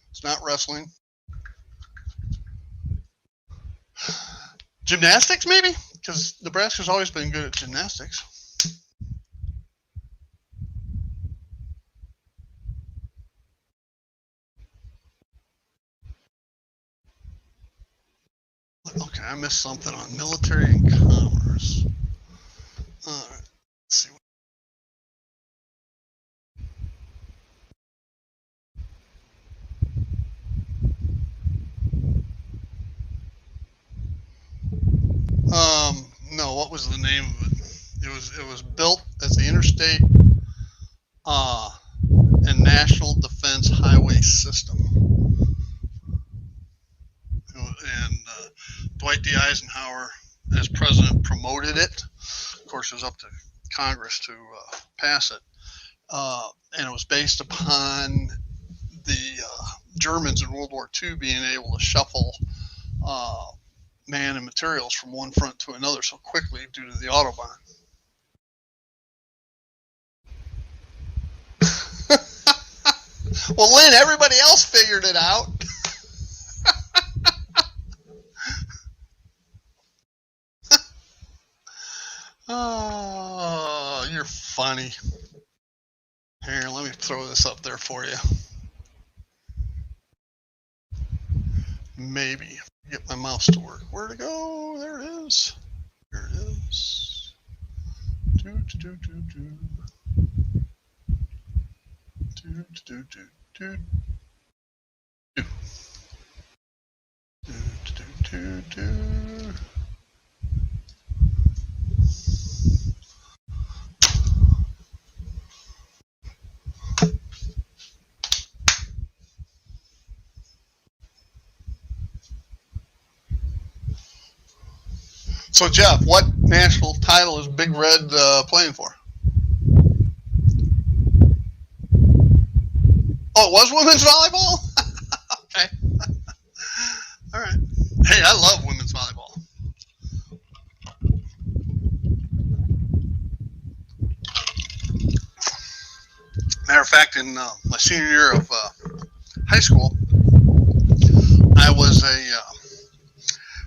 It's not wrestling. Gymnastics, maybe? Because Nebraska's always been good at gymnastics. Okay, I missed something on military and commerce. All right, let's see. No, what was the name of it? It was built as the Interstate and National Defense Highway System. And Dwight D. Eisenhower, as president, promoted it. Of course, it was up to Congress to pass it. And it was based upon the Germans in World War II being able to shuffle man and materials from one front to another so quickly due to the Autobahn. Well, Lynn, everybody else figured it out. Oh, you're funny. Here, let me throw this up there for you. Maybe get my mouse to work. Where'd it go? There it is. There it is. Do, do, do, do, do. Do, do, do, do, do. Do, do, do, do. So, Jeff, what national title is Big Red playing for? Oh, it was women's volleyball? Okay. All right. Hey, I love women's volleyball. Matter of fact, in my senior year of high school, I was a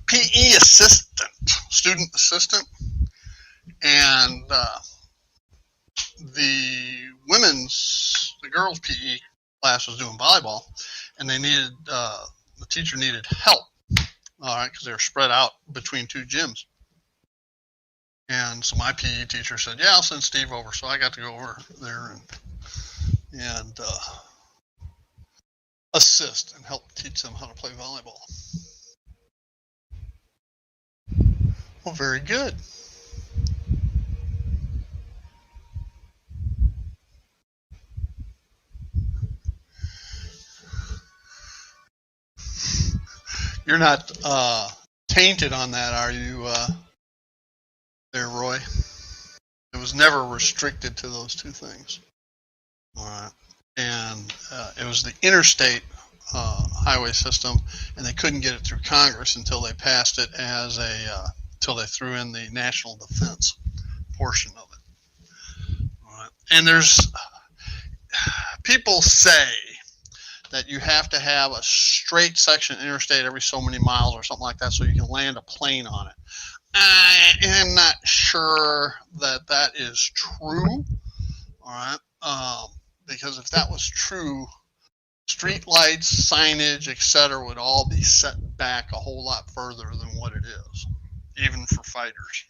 PE assistant, student assistant, and the girls' PE class was doing volleyball, and they needed the teacher needed help, all right, because they were spread out between two gyms. And so my PE teacher said, "Yeah, I'll send Steve over." So I got to go over there and assist and help teach them how to play volleyball. Well, very good. You're not tainted on that, are you, there, Roy? It was never restricted to those two things. All right. And it was the interstate highway system, and they couldn't get it through Congress until they passed it as until they threw in the national defense portion of it. All right. And there's people say that you have to have a straight section interstate every so many miles or something like that so you can land a plane on it. I am not sure that that is true. All right. Because if that was true, street lights, signage, etc., would all be set back a whole lot further than what it is, even for fighters.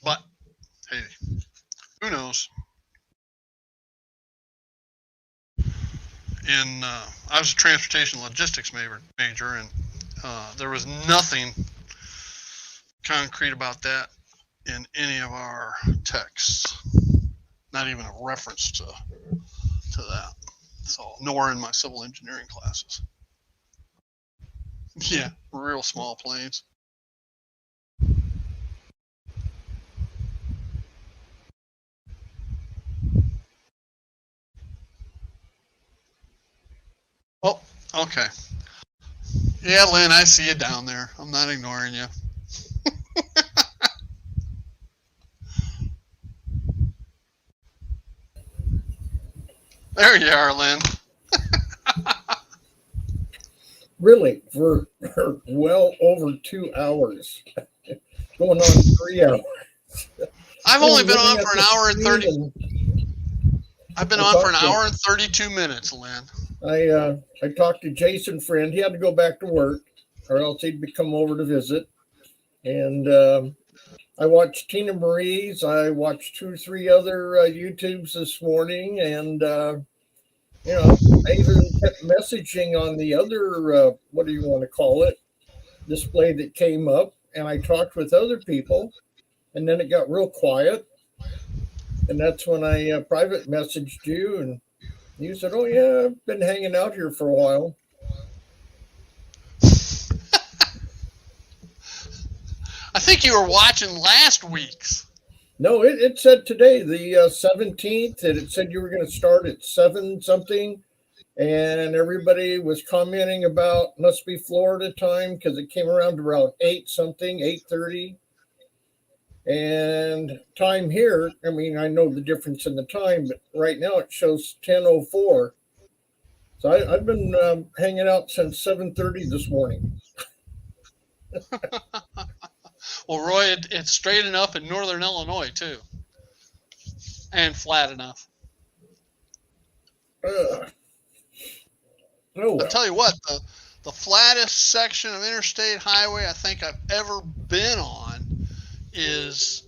But hey, who knows? I was a transportation logistics major, and there was nothing concrete about that in any of our texts. Not even a reference to that. So, nor in my civil engineering classes. Yeah, real small planes. Oh, okay. Yeah, Lynn, I see you down there. I'm not ignoring you. There you are, Lynn. Really, for well over 2 hours, going on 3 hours. I've I was only been looking on at for an the hour and screen 30. I've been I on for an talked to hour and 32 minutes, Lynn. I talked to Jason Friend. He had to go back to work, or else he'd come over to visit. And I watched Tina Marie's. I watched 2 or 3 other YouTubes this morning, and I even kept messaging on the other what do you want to call it display that came up, and I talked with other people, and then it got real quiet, and that's when I private messaged you, and you said, "Oh yeah, I've been hanging out here for a while." I think you were watching last week's. No, it said today, the 17th, and it said you were going to start at 7 something. And everybody was commenting about must be Florida time because it came around 8 something, 8:30. And time here, I mean, I know the difference in the time, but right now it shows 10:04. So I've been hanging out since 7:30 this morning. Well, Roy, it's straight enough in northern Illinois, too, and flat enough. Oh, I'll well. tell you what, the flattest section of interstate highway I think I've ever been on is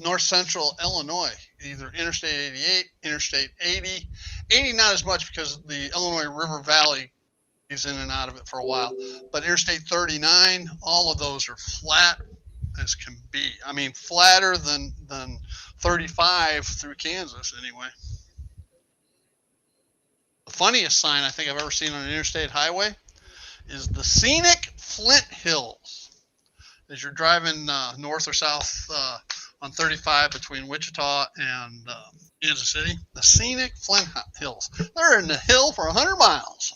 north central Illinois, either Interstate 88, Interstate 80. 80 not as much because the Illinois River Valley is in and out of it for a while, but Interstate 39, all of those are flat as can be. I mean, flatter than 35 through Kansas anyway. The funniest sign I think I've ever seen on an interstate highway is the scenic Flint Hills. As you're driving north or south on 35 between Wichita and Kansas City, the scenic Flint Hills. They're in the hill for 100 miles.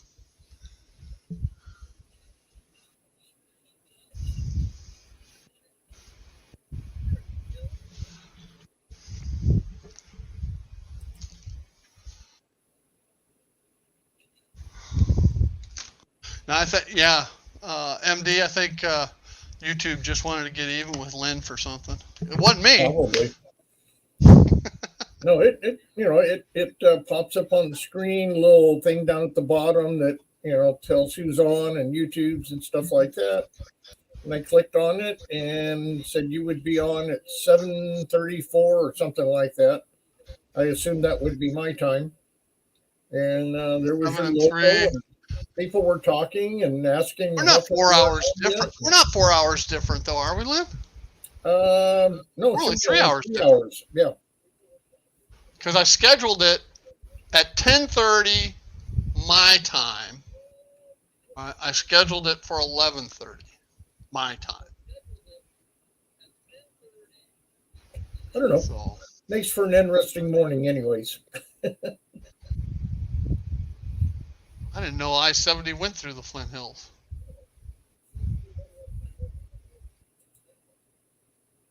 Now I think, yeah, MD. I think YouTube just wanted to get even with Lynn for something. It wasn't me. Probably. No, it pops up on the screen, little thing down at the bottom that tells who's on and YouTube's and stuff like that. And I clicked on it and said you would be on at 7:34 or something like that. I assumed that would be my time. And there was your logo. And people were talking and asking. We're not 4 hours different. We're not 4 hours different, though, are we, Lynn? No, we're only 3 hours. 3 hours, yeah. Because I scheduled it at 10:30 my time. I scheduled it for 11:30 my time. I don't know. So, makes for an interesting morning, anyways. I didn't know I-70 went through the Flint Hills.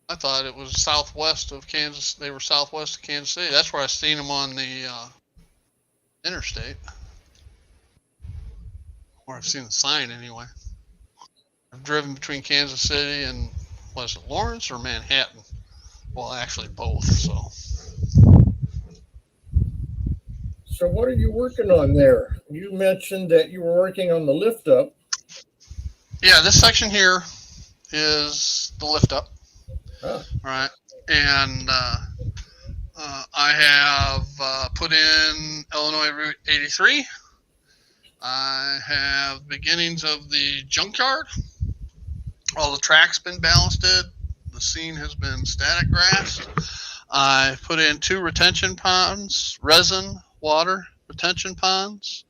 I thought it was southwest of Kansas. They were southwest of Kansas City. That's where I seen them on the interstate. Or I've seen the sign anyway. I've driven between Kansas City and, was it Lawrence or Manhattan? Well, actually both, so. So what are you working on there? You mentioned that you were working on the lift up. Yeah, this section here is the lift up. Ah. All right. And I have put in Illinois Route 83. I have beginnings of the junkyard. All the track's been ballasted. The scene has been static grassed. I put in 2 retention ponds, resin, water retention ponds,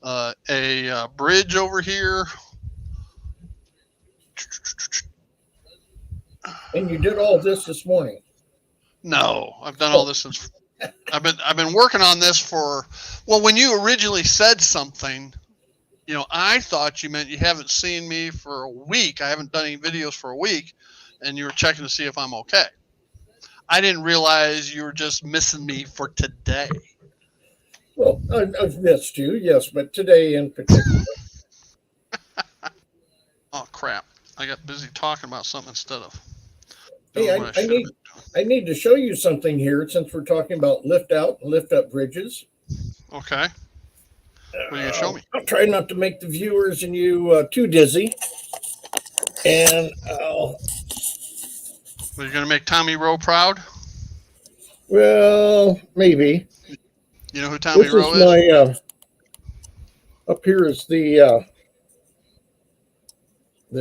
a bridge over here. And you did all this morning? No, I've done all this since. I've been working on this for. Well, when you originally said something, I thought you meant you haven't seen me for a week. I haven't done any videos for a week, and you were checking to see if I'm okay. I didn't realize you were just missing me for today. Well, I've missed you, yes, but today in particular. Oh crap! I got busy talking about something instead of Hey, doing what I should have been doing. I need to show you something here since we're talking about lift out and lift up bridges. Okay. What are you gonna show me? I'll try not to make the viewers and you too dizzy. And Are you gonna make Tommy Rowe proud? well, maybe. You know who Tommy This Rowe is is? my up here is the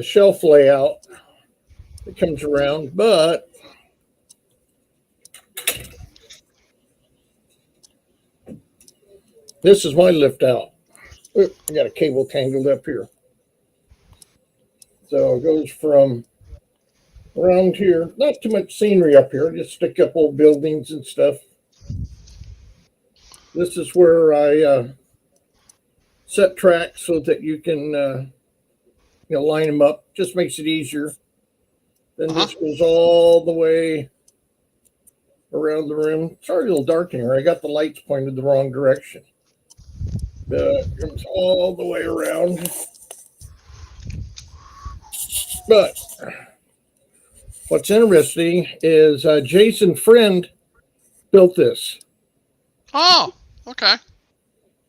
shelf layout that comes around, but this is my lift out. Oop, I got a cable tangled up here. So it goes from around here, not too much scenery up here, just stick up old buildings and stuff. This is where I set tracks so that you can line them up. Just makes it easier. Then this goes all the way around the room. Sorry, a little dark in here. I got the lights pointed the wrong direction. It comes all the way around. But what's interesting is Jason Friend built this. Oh, okay.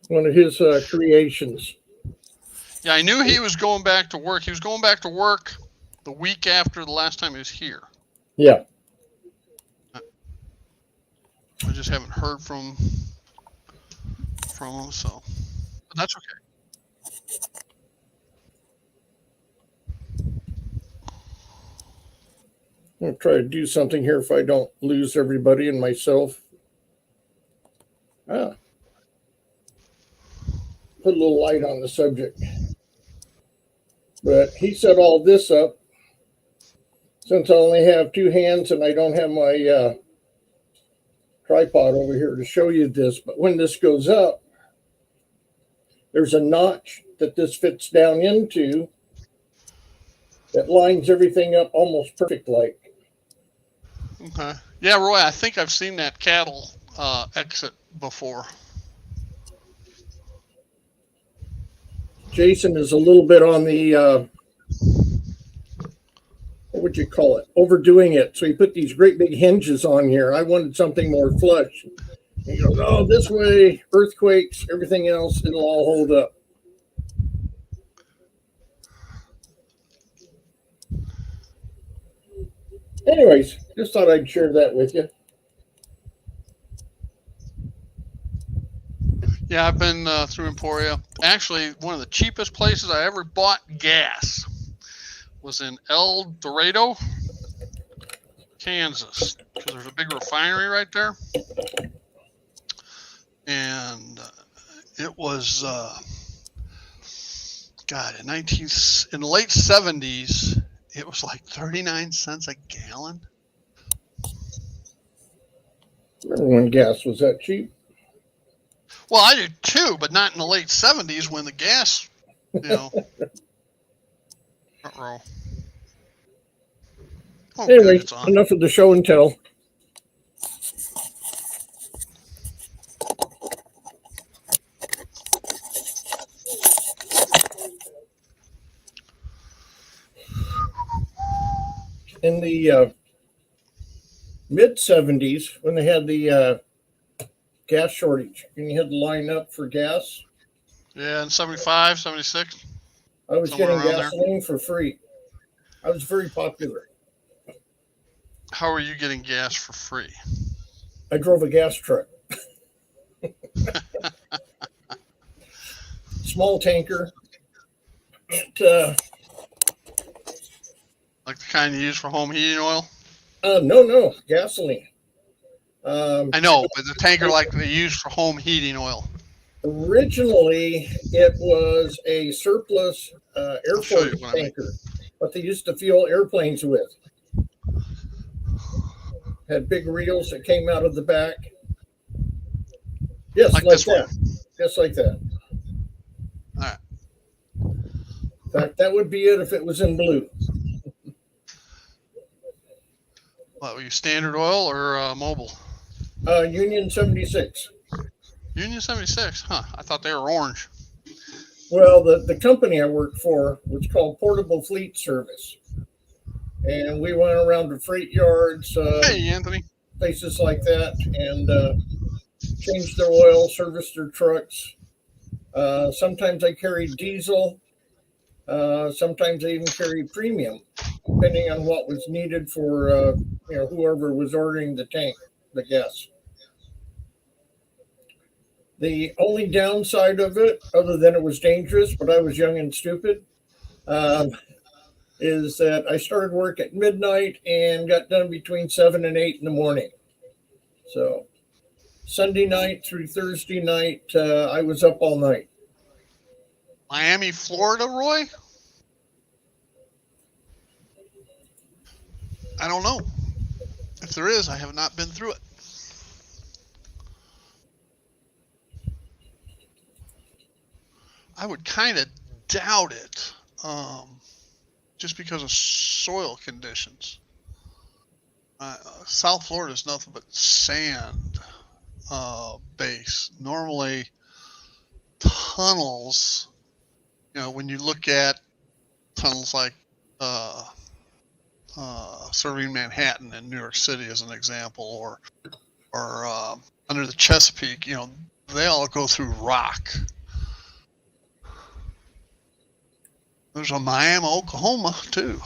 One of his creations. Yeah, I knew he was going back to work. He was going back to work the week after the last time he was here. Yeah. I just haven't heard from him, so but that's okay. I'm going to try to do something here if I don't lose everybody and myself. Put a little light on the subject. But he set all this up. Since I only have two hands and I don't have my tripod over here to show you this, but when this goes up, there's a notch that this fits down into that lines everything up almost perfect like. Okay. Yeah, Roy, I think I've seen that cattle exit before. Jason is a little bit on the, what would you call it? Overdoing it. So he put these great big hinges on here. I wanted something more flush. He goes, oh, this way, earthquakes, everything else, it'll all hold up. Anyways, just thought I'd share that with you. Yeah, I've been through Emporia. Actually, one of the cheapest places I ever bought gas was in El Dorado, Kansas, because there's a big refinery right there. And it was, God, in the late 70s, it was like 39 cents a gallon. Remember when gas was that cheap? Well, I did too, but not in the late 70s when the gas, Oh, anyway, good, enough of the show and tell. In the mid 70s, when they had the gas shortage and you had to line up for gas, Yeah, in 75, 76. I was Somewhere getting around gasoline for free. I was very popular. How are you getting gas for free? I drove a gas truck. Small tanker. Like the kind you use for home heating oil? No, gasoline. I know, but the tanker like they use for home heating oil. Originally, it was a surplus Air Force tanker, what they used to fuel airplanes with. Had big reels that came out of the back. Yes, like that. Just like that. All right. In fact, that would be it if it was in blue. What were you, Standard Oil or Mobile? Union 76. Union 76, huh? I thought they were orange. Well, the company I worked for was called Portable Fleet Service. And we went around to freight yards, Hey, Anthony. places like that, and changed their oil, serviced their trucks. Sometimes I carried diesel. Sometimes I even carried premium, depending on what was needed for whoever was ordering the tank, the gas. The only downside of it, other than it was dangerous, but I was young and stupid, is that I started work at midnight and got done between 7 and 8 in the morning. So Sunday night through Thursday night, I was up all night. Miami, Florida, Roy? I don't know. If there is, I have not been through it. I would kind of doubt it, just because of soil conditions. South Florida is nothing but sand base. Normally, tunnels, when you look at tunnels like serving Manhattan and New York City as an example, or under the Chesapeake, they all go through rock. There's a Miami, Oklahoma, too.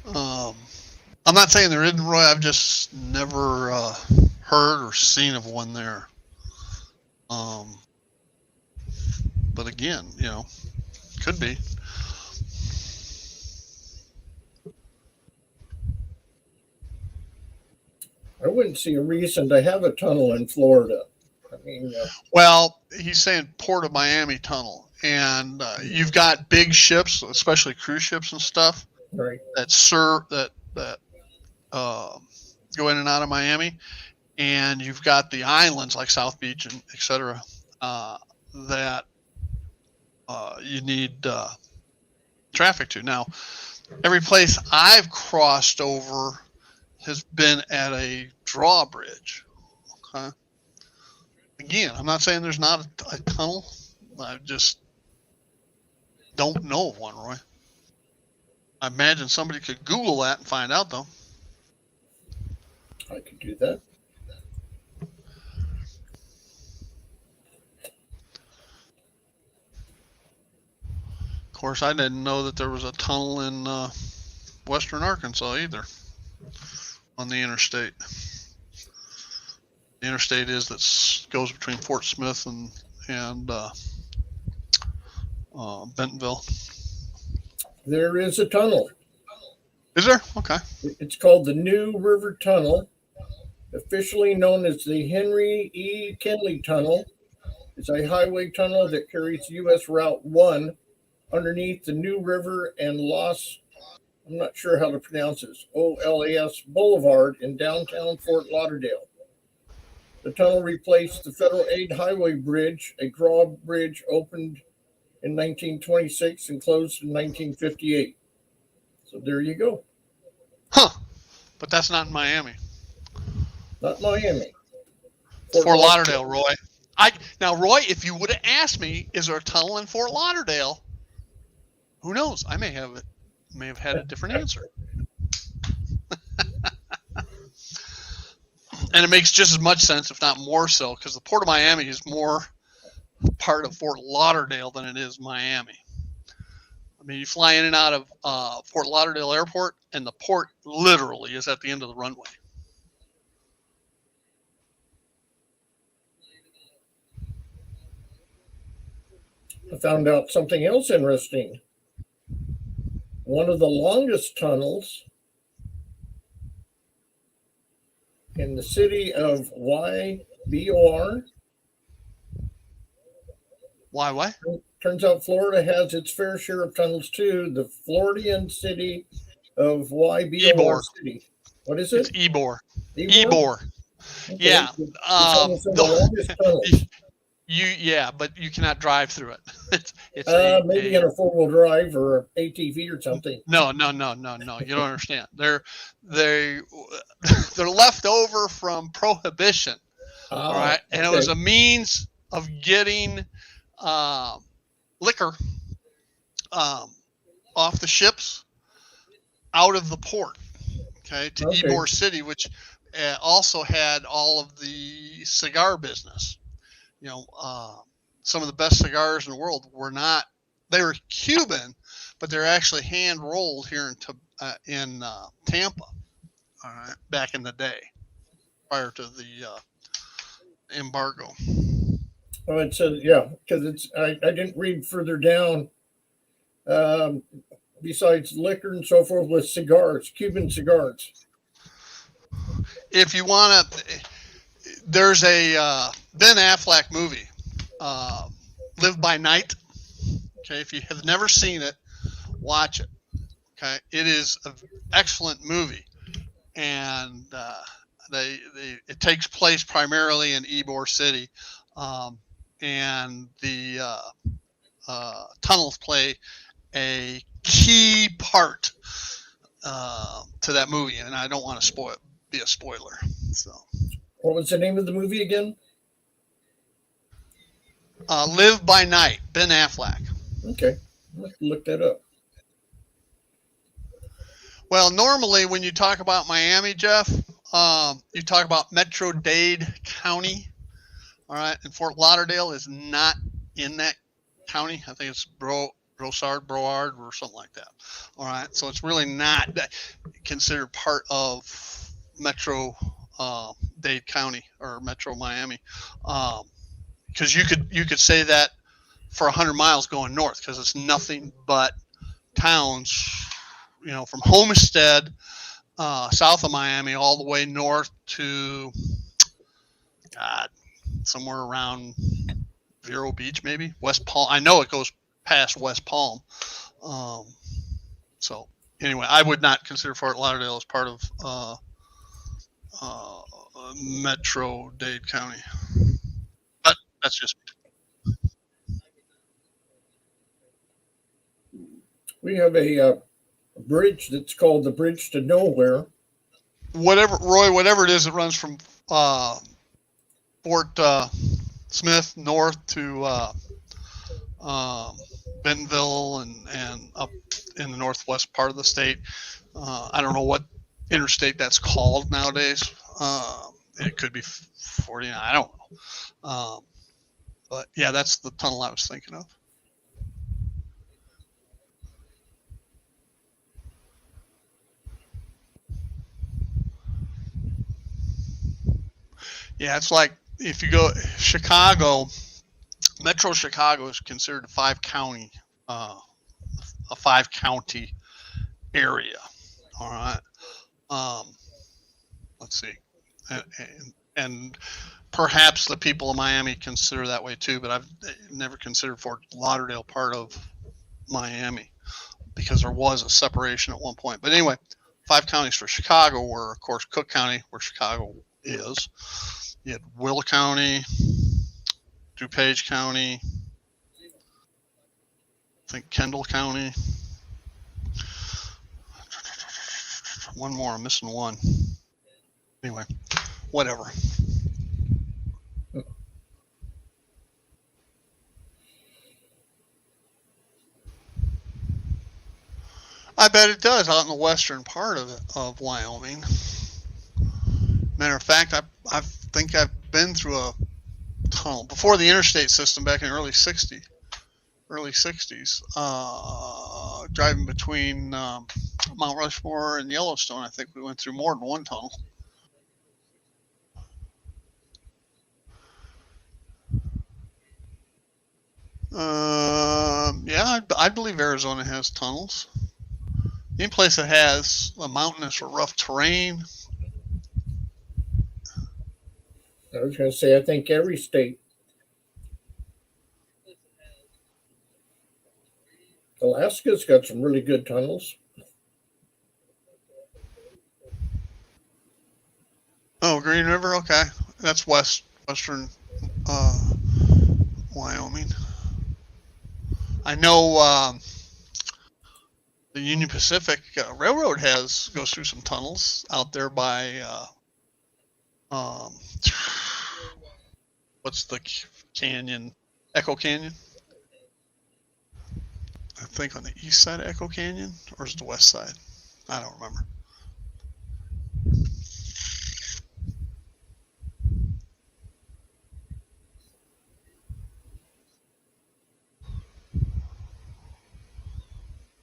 I'm not saying there isn't, Roy. I've just never heard or seen of one there. But again, could be. I wouldn't see a reason to have a tunnel in Florida. I mean, well, he's saying Port of Miami tunnel. And you've got big ships, especially cruise ships and stuff, right, that go in and out of Miami, and you've got the islands like South Beach and etc. That you need traffic to. Now, every place I've crossed over has been at a drawbridge. Okay. Again, I'm not saying there's not a tunnel. I just don't know of one, Roy. I imagine somebody could Google that and find out, though. I could do that. Of course, I didn't know that there was a tunnel in western Arkansas either on the interstate. The interstate goes between Fort Smith and Bentonville. There is a tunnel. Is there? Okay. It's called the New River Tunnel, officially known as the Henry E. Kinley Tunnel. It's a highway tunnel that carries U.S. Route 1 underneath the New River and I'm not sure how to pronounce this, OLAS Boulevard in downtown Fort Lauderdale. The tunnel replaced the Federal Aid Highway Bridge, a drawbridge opened in 1926 and closed in 1958. So there you go. Huh. But that's not in Miami. Not Miami. Fort Lauderdale, Roy. Now, Roy, if you would have asked me, is there a tunnel in Fort Lauderdale? Who knows? I may have had a different answer. And it makes just as much sense, if not more so, because the Port of Miami is more part of Fort Lauderdale than it is Miami. I mean, you fly in and out of Fort Lauderdale Airport, and the port literally is at the end of the runway. I found out something else interesting. One of the longest tunnels in the city of YBOR. Why, what? Turns out Florida has its fair share of tunnels too. The Floridian city of YBOR City. What is it? It's Ybor. Ybor. Okay. Yeah. It's one of the longest tunnels. Yeah, but you cannot drive through it. It's maybe in a 4-wheel drive or ATV or something. No. You don't understand. They're left over from Prohibition. All right, and it was a means of getting liquor off the ships out of the port. Okay, to Ybor City, which also had all of the cigar business. You know, some of the best cigars in the world were not. They were Cuban, but they're actually hand rolled here in Tampa. All right, back in the day, prior to the embargo. Oh, it says, yeah, because I didn't read further down. Besides liquor and so forth, with cigars, Cuban cigars. If you want to, there's a Ben Affleck movie, Live by Night. Okay, if you have never seen it, watch it. Okay, it is an excellent movie, and it takes place primarily in Ybor City, and the tunnels play a key part to that movie, and I don't want to be a spoiler. So, what was the name of the movie again? Live by Night, Ben Affleck. Okay, let's look that up. Well, normally when you talk about Miami, Jeff, you talk about Metro-Dade County. All right, and Fort Lauderdale is not in that county. I think it's Broward, or something like that. All right, so it's really not considered part of Metro-Dade County or Metro Miami, because you could say that for 100 miles going north, because it's nothing but towns, you know, from Homestead, south of Miami, all the way north to somewhere around Vero Beach, maybe West Palm. I know it goes past West Palm. So anyway, I would not consider Fort Lauderdale as part of Metro-Dade County, but that's just. We have a bridge that's called the Bridge to Nowhere. Whatever it is, it runs from Fort Smith north to Bentonville and up in the northwest part of the state. I don't know what interstate that's called nowadays. It could be 49. I don't know. But yeah, that's the tunnel I was thinking of. Yeah, it's like if you go Chicago, Metro Chicago is considered a 5-county area. All right. Let's see, and perhaps the people of Miami consider that way too, but I've never considered Fort Lauderdale part of Miami because there was a separation at one point. But anyway, 5 counties for Chicago were, of course, Cook County, where Chicago is. You had Will County, DuPage County, I think Kendall County. One more, I'm missing one. Anyway, whatever. I bet it does out in the western part of Wyoming. Matter of fact, I think I've been through a tunnel before the interstate system back in the early 60s, driving between Mount Rushmore and Yellowstone. I think we went through more than one tunnel. Yeah, I believe Arizona has tunnels. Any place that has a mountainous or rough terrain. I was going to say, I think every state. Alaska's got some really good tunnels. Oh, Green River, okay. That's western Wyoming. I know the Union Pacific Railroad goes through some tunnels out there by what's the canyon? Echo Canyon. I think on the east side of Echo Canyon, or is it the west side? I don't remember.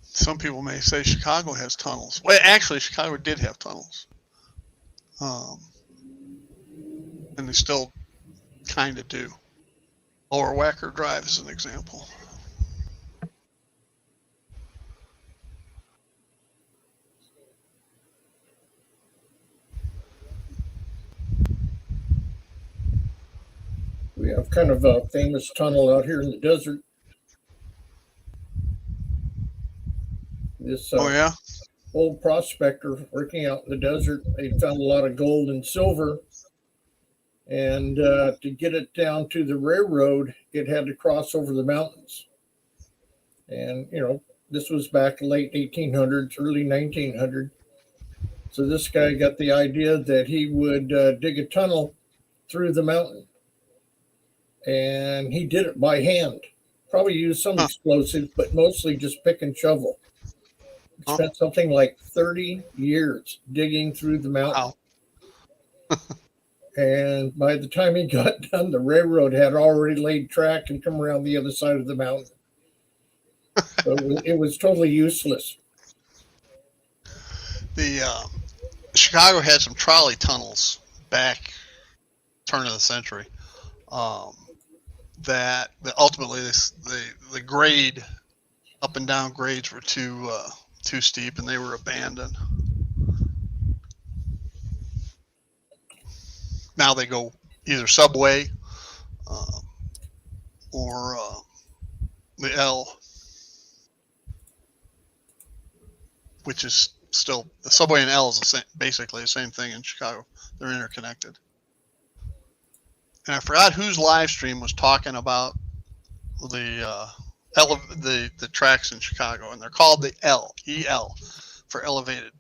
Some people may say Chicago has tunnels. Well, actually, Chicago did have tunnels. And they still kind of do. Lower Wacker Drive is an example. We have kind of a famous tunnel out here in the desert. This Oh, yeah? old prospector working out in the desert, they found a lot of gold and silver. And to get it down to the railroad, it had to cross over the mountains. And, you know, this was back late 1800s, early 1900s. So this guy got the idea that he would dig a tunnel through the mountain. And he did it by hand. Probably used some explosives, but mostly just pick and shovel. Spent something like 30 years digging through the mountain. Wow. And by the time he got done, the railroad had already laid track and come around the other side of the mountain. So it was totally useless. The Chicago had some trolley tunnels back turn of the century. That ultimately the grade up and down grades were too steep, and they were abandoned. Now they go either subway or the L, which is still the subway and L is basically the same thing in Chicago. They're interconnected. And I forgot whose live stream was talking about the tracks in Chicago, and they're called the EL for elevated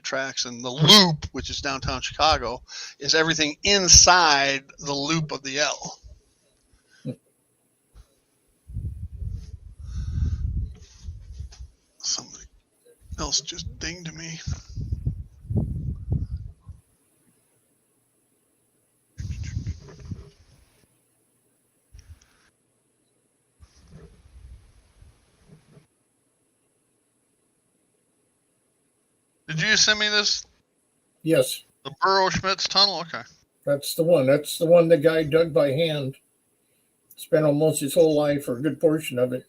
tracks. And the loop, which is downtown Chicago, is everything inside the loop of the L. Somebody else just dinged me. Did you send me this? Yes. The Burrow-Schmitz tunnel? Okay. That's the one. That's the one the guy dug by hand. Spent almost his whole life, or a good portion of it.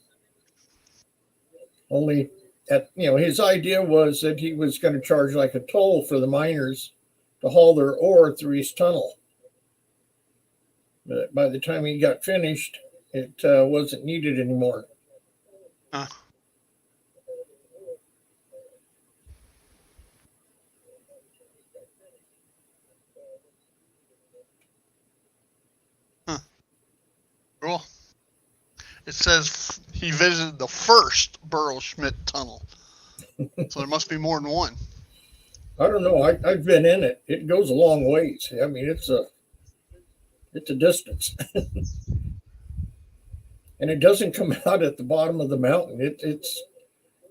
Only his idea was that he was going to charge like a toll for the miners to haul their ore through his tunnel. But by the time he got finished, it wasn't needed anymore. Huh. Cool. It says he visited the first Burrow-Schmitz tunnel. So there must be more than one. I don't know. I've been in it. It goes a long ways. I mean, it's a distance. And it doesn't come out at the bottom of the mountain. It's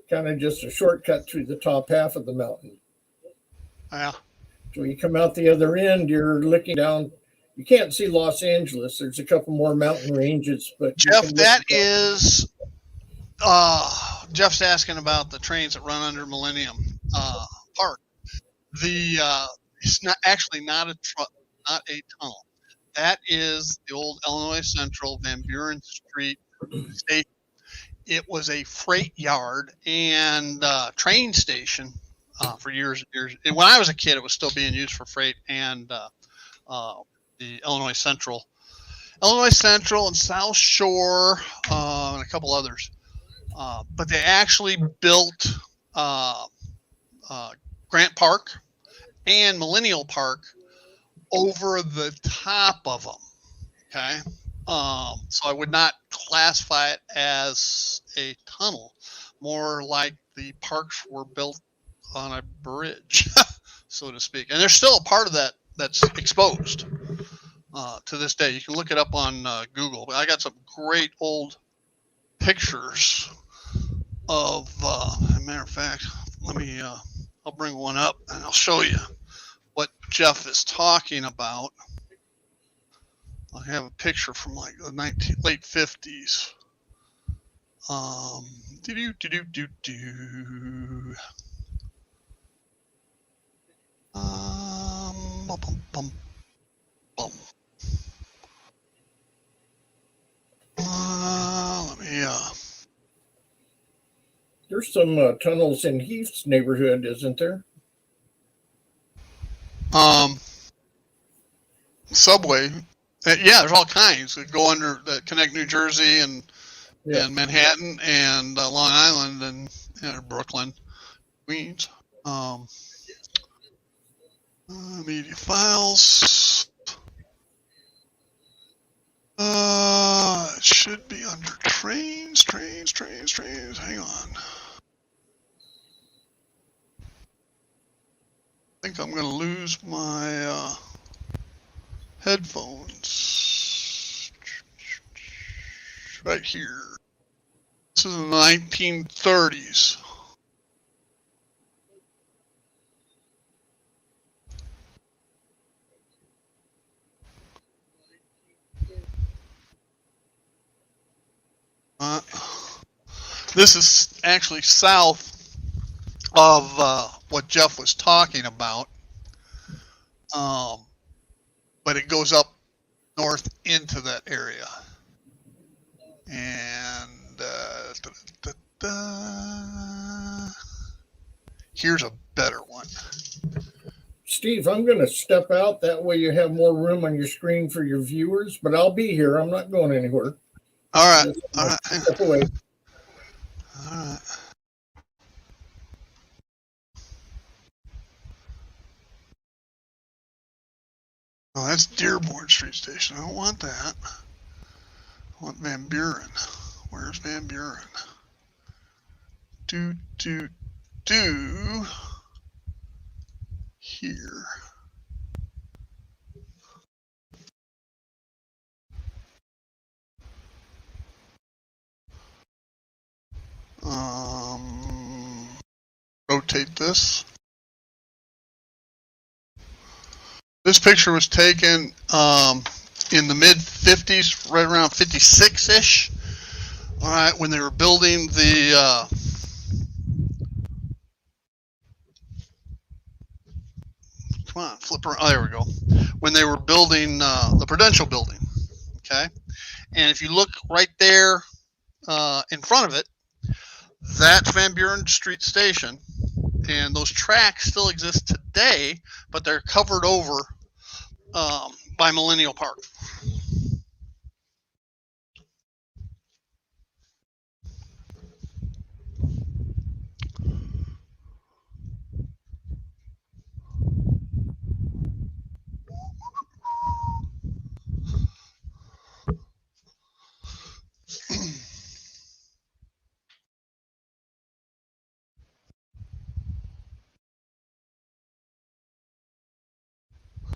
kind of just a shortcut through the top half of the mountain. Yeah. So you come out the other end, you're looking down. You can't see Los Angeles. There's a couple more mountain ranges, but Jeff, that is Jeff's asking about the trains that run under Millennium Park. It's not a tunnel. That is the old Illinois Central Van Buren Street station. It was a freight yard and train station for years and years. When I was a kid, it was still being used for freight and the Illinois Central and South Shore and a couple others. But they actually built Grant Park and Millennium Park over the top of them. Okay. So I would not classify it as a tunnel, more like the parks were built on a bridge, so to speak. And there's still a part of that that's exposed to this day. You can look it up on Google. I got some great old pictures of, as a matter of fact, let me, I'll bring one up and I'll show you what Jeff is talking about. I have a picture from like the late 50s. Bum, bum, bum, bum. Let me, There's some tunnels in Heath's neighborhood, isn't there? Subway. Yeah, there's all kinds that go under, that connect New Jersey and Manhattan and Long Island and Brooklyn, Queens. Media files. It should be under trains. Hang on. I think I'm going to lose my headphones. Right here. This is the 1930s. This is actually south of what Jeff was talking about, but it goes up north into that area. And here's a better one. Steve, I'm going to step out. That way you have more room on your screen for your viewers, but I'll be here. I'm not going anywhere. All right. All right. Step away. All right. Oh, that's Dearborn Street Station. I don't want that. I want Van Buren. Where's Van Buren? Do here. Rotate this. This picture was taken in the mid 50s, right around 56-ish. All right, when they were building the come on, flip around. Oh, there we go. When they were building the Prudential building, okay? And if you look right there in front of it, that's Van Buren Street Station. And those tracks still exist today, but they're covered over by Millennium Park.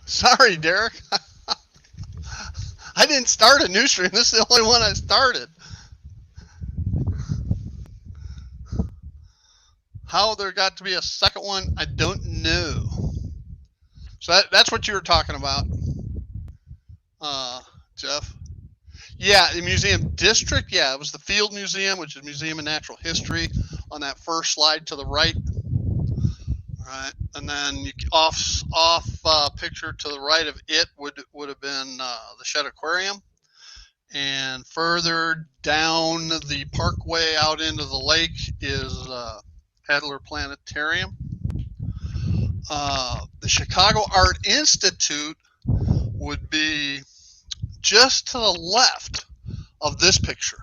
Sorry, Derek. I didn't start a new stream. This is the only one I started. How there got to be a second one, I don't know. So that's what you were talking about, Jeff. Yeah, the museum district. Yeah, it was the Field Museum, which is Museum of Natural History, on that first slide to the right. All right, and then off picture to the right of it would have been the Shed Aquarium, and further down the parkway out into the lake is Adler Planetarium. The Chicago Art Institute would be just to the left of this picture.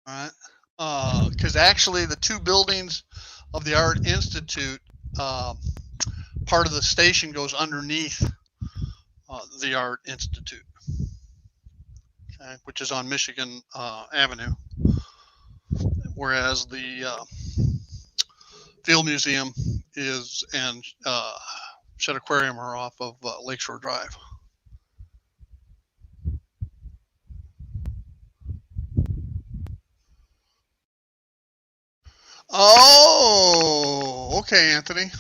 All right, because actually the two buildings of the Art Institute, part of the station goes underneath the Art Institute. okay, which is on Michigan Avenue, whereas the Field Museum is and Shed Aquarium are off of Lakeshore Drive. Oh, okay, Anthony.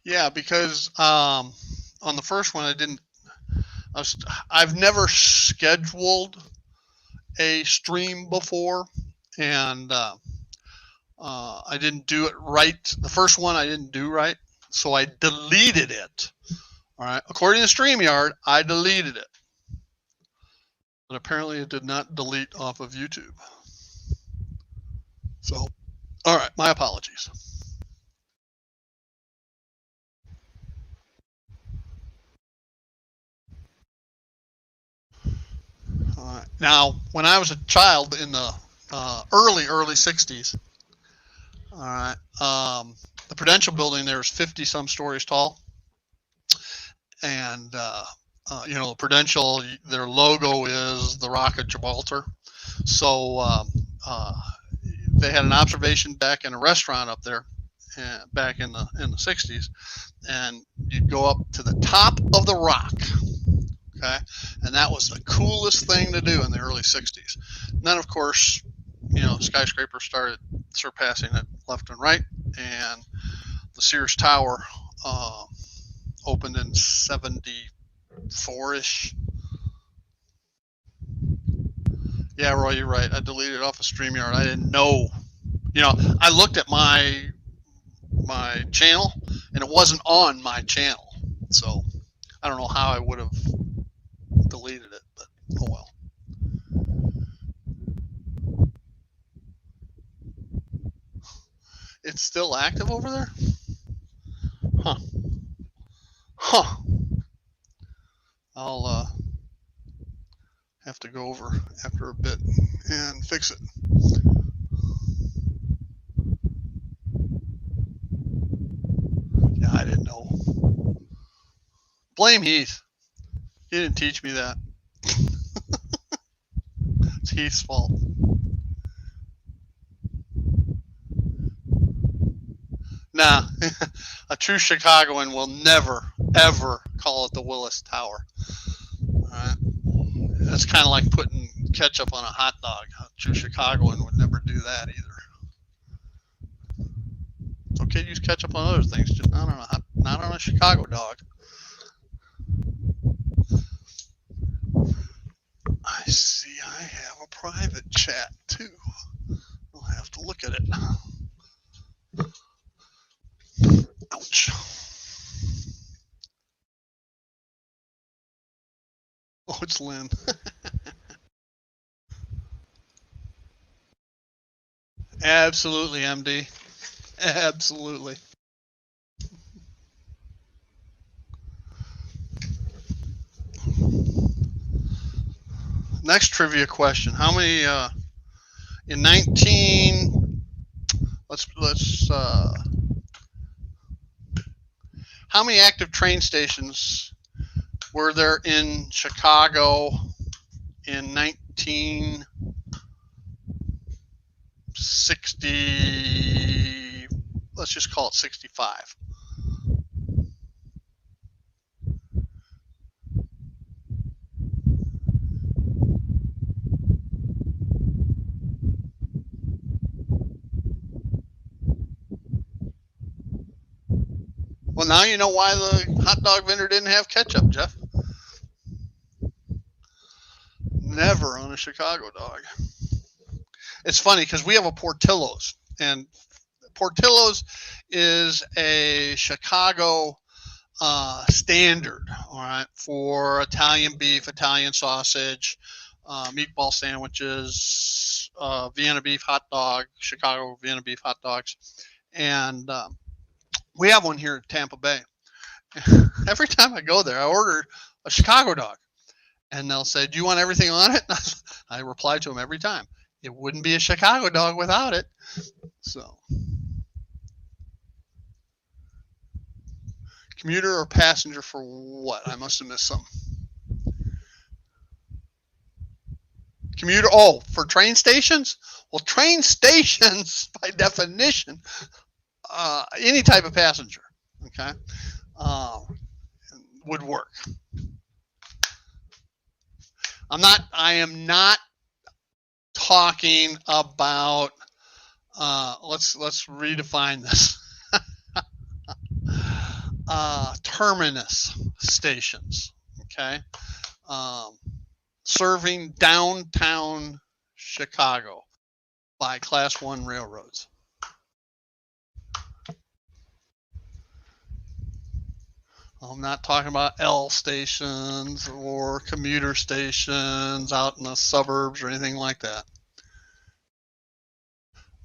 Yeah, because on the first one I've never scheduled a stream before, and I didn't do it right. The first one I didn't do right, so I deleted it. All right, according to StreamYard, I deleted it, but apparently it did not delete off of YouTube. So, all right, my apologies. All right. Now, when I was a child in the early 60s, all right, the Prudential building there was 50 some stories tall, and you know, Prudential, their logo is the Rock of Gibraltar. So they had an observation deck and a restaurant up there back in the 60s, and you'd go up to the top of the rock. Okay, and that was the coolest thing to do in the early 60s. And then, of course, you know, skyscrapers started surpassing it left and right, and the Sears Tower opened in 74-ish. Yeah, Roy, you're right. I deleted it off of StreamYard. I didn't know. You know, I looked at my channel, and it wasn't on my channel. So I don't know how I would have deleted it, but oh well. It's still active over there? Huh. Huh. I'll have to go over after a bit and fix it. Yeah, I didn't know. Blame Heath. He didn't teach me that. It's Heath's fault. Nah, a true Chicagoan will never, ever call it the Willis Tower. All right? That's kind of like putting ketchup on a hot dog. A true Chicagoan would never do that either. It's okay to use ketchup on other things, just not on a Chicago dog. I see I have a private chat too. I'll have to look at it. Ouch. Oh, it's Lynn. Absolutely, MD. Absolutely. Next trivia question. How many in 19 let's how many active train stations were there in Chicago in 1960? Let's just call it 65. Well, now you know why the hot dog vendor didn't have ketchup, Jeff. Never on a Chicago dog. It's funny because we have a Portillo's, and Portillo's is a Chicago standard, all right, for Italian beef, Italian sausage, meatball sandwiches, Vienna beef hot dog, Chicago Vienna beef hot dogs, and we have one here in Tampa Bay. Every time I go there, I order a Chicago dog, and they'll say, "Do you want everything on it?" I reply to them every time, "It wouldn't be a Chicago dog without it." So, Commuter or passenger for what? I must have missed something. Commuter, oh, for train stations? Well, train stations, by definition, any type of passenger, okay, would work. I am not talking about, let's redefine this. Terminus stations, okay, serving downtown Chicago by Class 1 railroads. I'm not talking about L stations or commuter stations out in the suburbs or anything like that.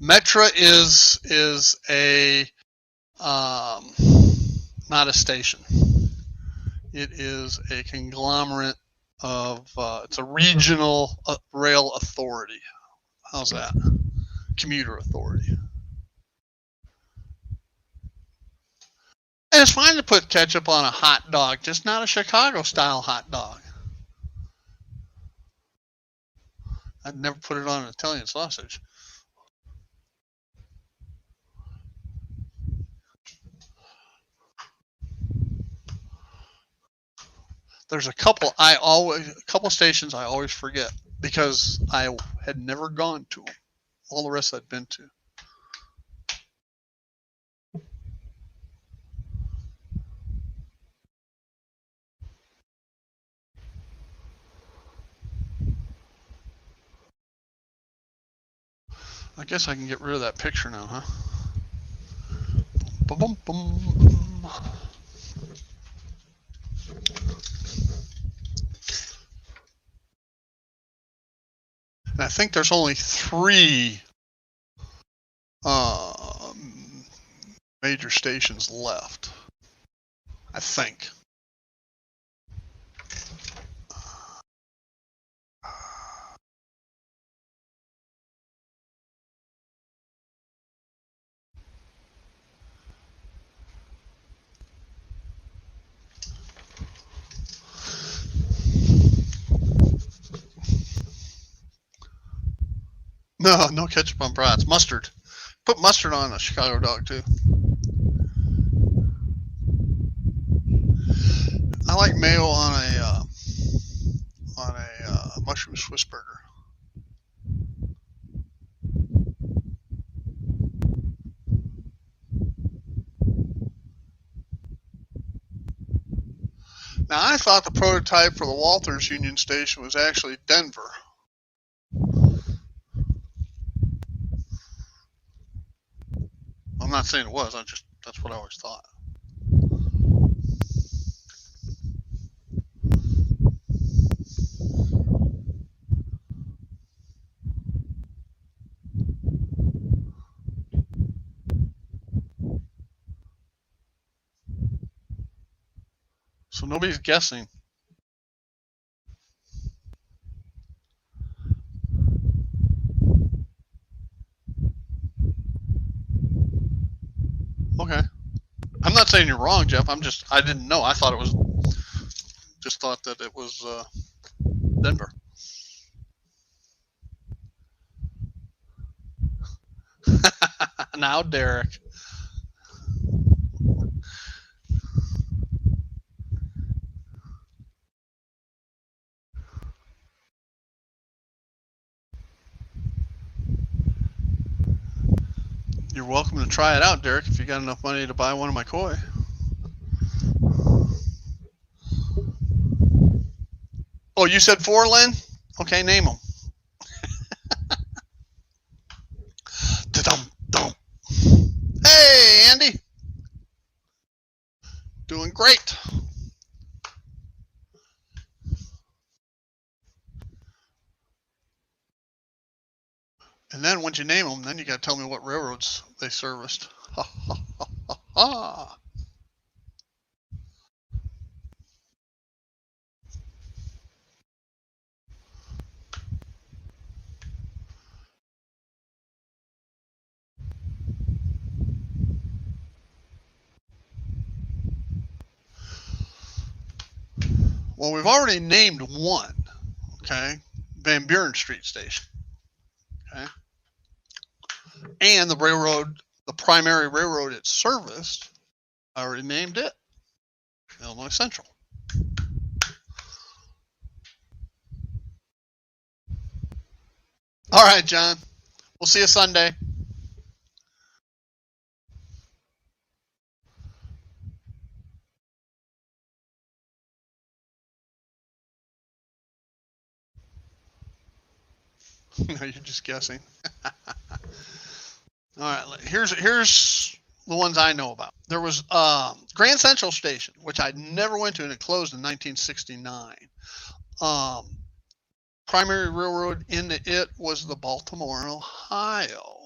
Metra is a not a station. It is a conglomerate of it's a regional rail authority. How's that? Commuter authority. And it's fine to put ketchup on a hot dog, just not a Chicago-style hot dog. I'd never put it on an Italian sausage. There's a couple stations I always forget because I had never gone to them. All the rest I'd been to. I guess I can get rid of that picture now, huh? Boom, boom, boom. And I think there's only 3 major stations left. I think. No ketchup on brats. Mustard. Put mustard on a Chicago dog too. I like mayo on a mushroom Swiss burger. Now I thought the prototype for the Walters Union Station was actually Denver. I'm not saying it was, that's what I always thought. So nobody's guessing. Okay. I'm not saying you're wrong, Jeff. I didn't know. I thought it was, just thought that it was Denver. Now, Derek. You're welcome to try it out, Derek, if you got enough money to buy one of my koi. Oh, you said 4, Lynn? Okay, name them. Da-dum-dum. Hey, Andy. Doing great. And then once you name them, then you got to tell me what railroads they serviced. Ha, ha, ha, ha, ha. Well, we've already named one, okay? Van Buren Street Station, okay? And the railroad, the primary railroad it serviced, I already named it Illinois Central. All right, John. We'll see you Sunday. No, you're just guessing. All right, here's the ones I know about. There was Grand Central Station, which I never went to, and it closed in 1969. Primary railroad in it was the Baltimore, Ohio.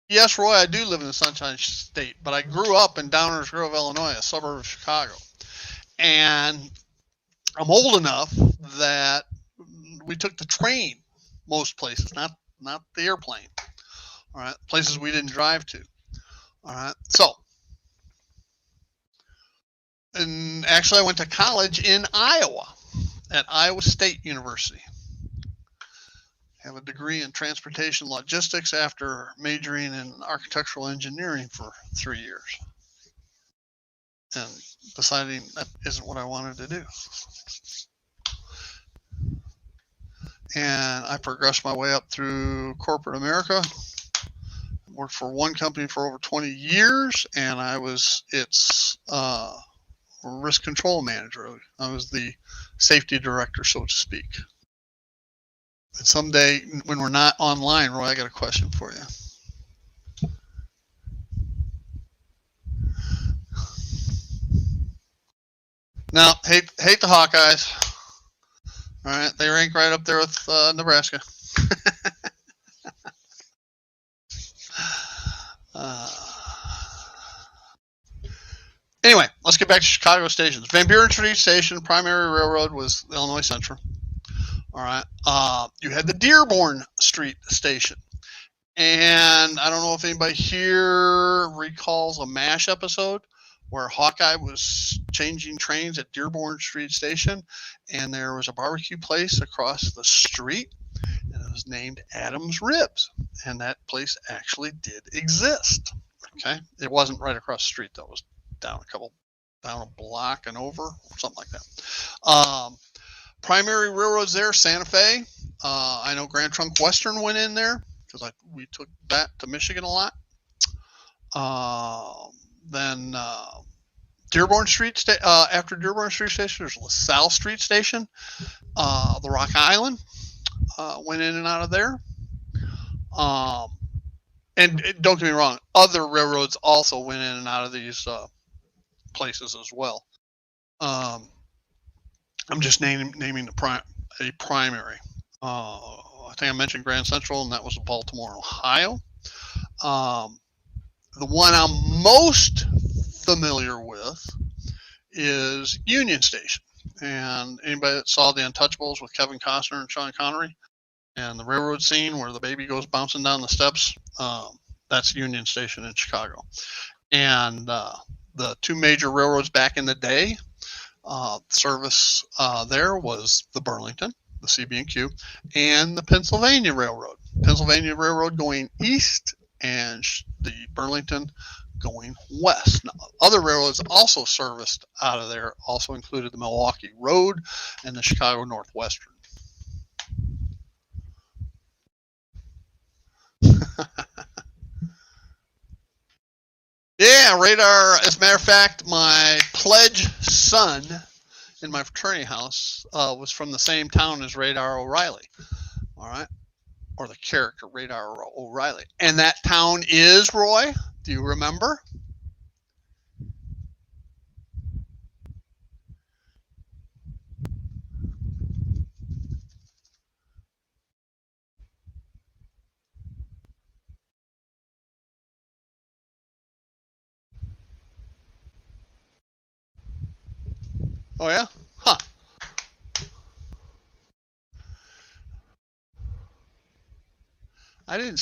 Yes, Roy, I do live in the Sunshine State, but I grew up in Downers Grove, Illinois, a suburb of Chicago. And I'm old enough that we took the train most places, not the airplane. All right, places we didn't drive to. All right, so, and actually I went to college in Iowa at Iowa State University. I have a degree in transportation logistics after majoring in architectural engineering for 3 years and deciding that isn't what I wanted to do. And I progressed my way up through corporate America. Worked for one company for over 20 years, and I was its risk control manager. I was the safety director, so to speak. And someday, when we're not online, Roy, I got a question for you. Now, hate the Hawkeyes. All right, they rank right up there with Nebraska. Anyway, let's get back to Chicago stations. Van Buren Street Station, primary railroad was Illinois Central. All right. You had the Dearborn Street Station. And I don't know if anybody here recalls a MASH episode where Hawkeye was changing trains at Dearborn Street Station, and there was a barbecue place across the street, and it was named Adam's Ribs. And that place actually did exist. Okay. It wasn't right across the street, though. It was down a block and over, something like that. Primary railroads there, Santa Fe. I know Grand Trunk Western went in there because we took that to Michigan a lot. Then Dearborn Street after Dearborn Street Station, there's LaSalle Street Station. The Rock Island went in and out of there. And don't get me wrong, other railroads also went in and out of these places as well. I'm just naming a primary. I think I mentioned Grand Central, and that was Baltimore, Ohio. The one I'm most familiar with is Union Station. And anybody that saw The Untouchables with Kevin Costner and Sean Connery, and the railroad scene where the baby goes bouncing down the steps, that's Union Station in Chicago. And the two major railroads back in the day, service there was the Burlington, the CB&Q, and the Pennsylvania Railroad. Pennsylvania Railroad going east and the Burlington going west. Now, other railroads also serviced out of there, also included the Milwaukee Road and the Chicago Northwestern. Yeah, radar. As a matter of fact, my pledge son in my fraternity house was from the same town as Radar O'Reilly. All right. Or the character Radar O'Reilly. And that town is, Roy, do you remember? Oh, yeah? Huh. I didn't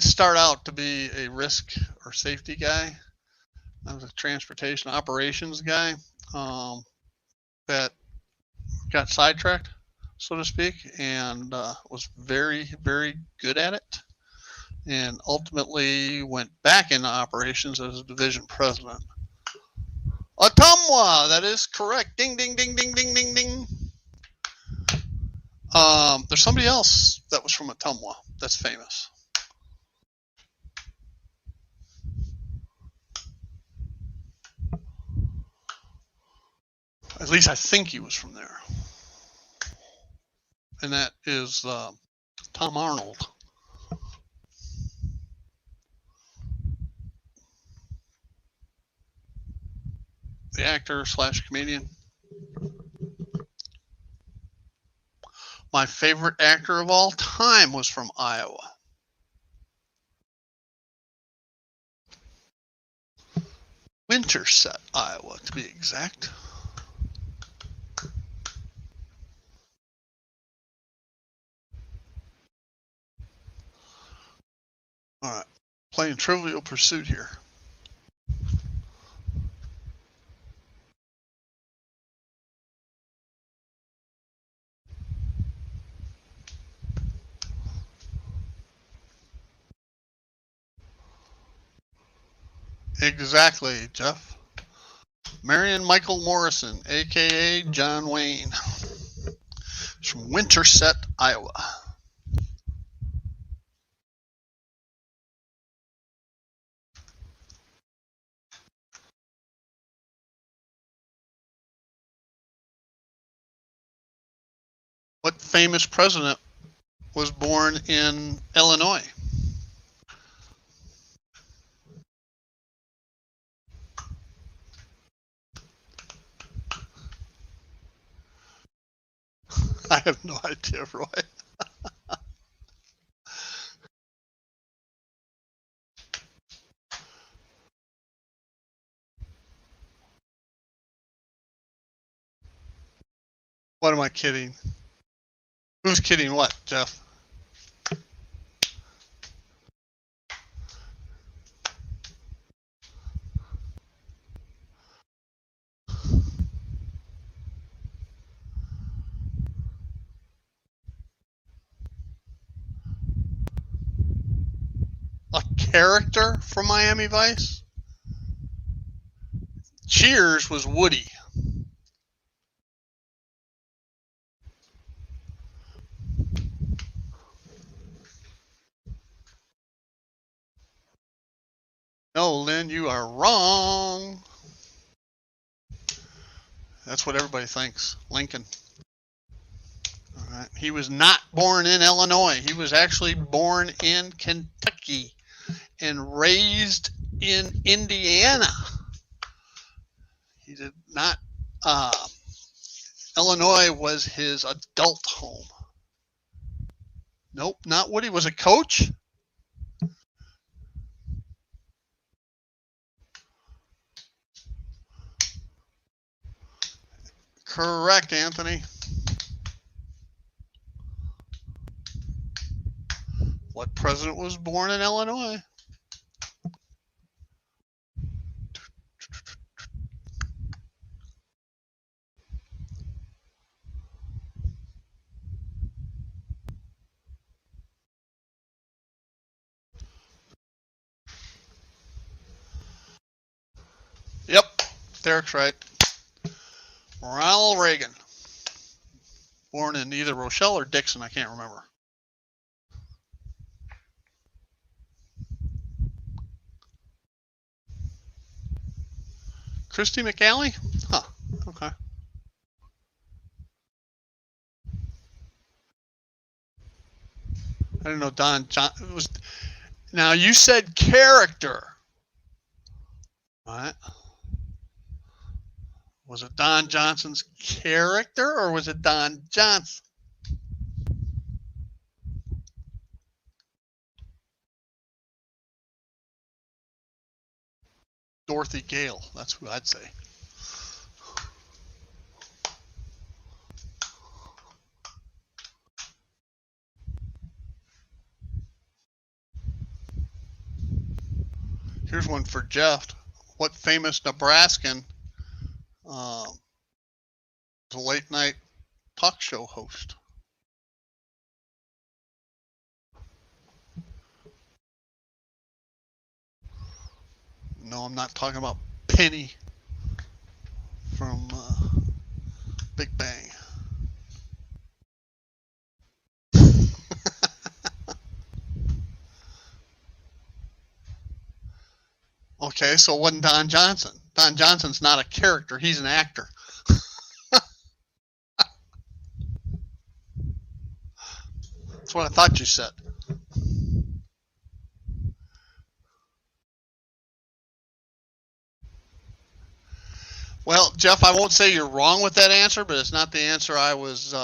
start out to be a risk or safety guy. I was a transportation operations guy that got sidetracked, so to speak, and was very, very good at it, and ultimately went back into operations as a division president. Ottumwa, that is correct. Ding, ding, ding, ding, ding, ding, ding. There's somebody else that was from Ottumwa that's famous. At least I think he was from there. And that is Tom Arnold. The actor / comedian. My favorite actor of all time was from Iowa. Winterset, Iowa, to be exact. All right, playing Trivial Pursuit here. Exactly, Jeff. Marion Michael Morrison, aka John Wayne. He's from Winterset, Iowa. What famous president was born in Illinois? I have no idea, Roy. What am I kidding? Who's kidding what, Jeff? A character from Miami Vice? Cheers was Woody. No, Lynn, you are wrong. That's what everybody thinks. Lincoln. All right. He was not born in Illinois. He was actually born in Kentucky and raised in Indiana. He did not. Illinois was his adult home. Nope, not Woody. Was it Coach? Correct, Anthony. What president was born in Illinois? Yep, Derek's right. Ronald Reagan. Born in either Rochelle or Dixon, I can't remember. Christy McAlley? Huh, okay. I didn't know Don Johnson was. Now you said character. All right. Was it Don Johnson's character or was it Don Johnson? Dorothy Gale, that's who I'd say. Here's one for Jeff. what famous Nebraskan was a late night talk show host? No, I'm not talking about Penny from Big Bang. Okay, so it wasn't Don Johnson. Don Johnson's not a character, he's an actor. That's what I thought you said. Well, Jeff, I won't say you're wrong with that answer, but it's not the answer I was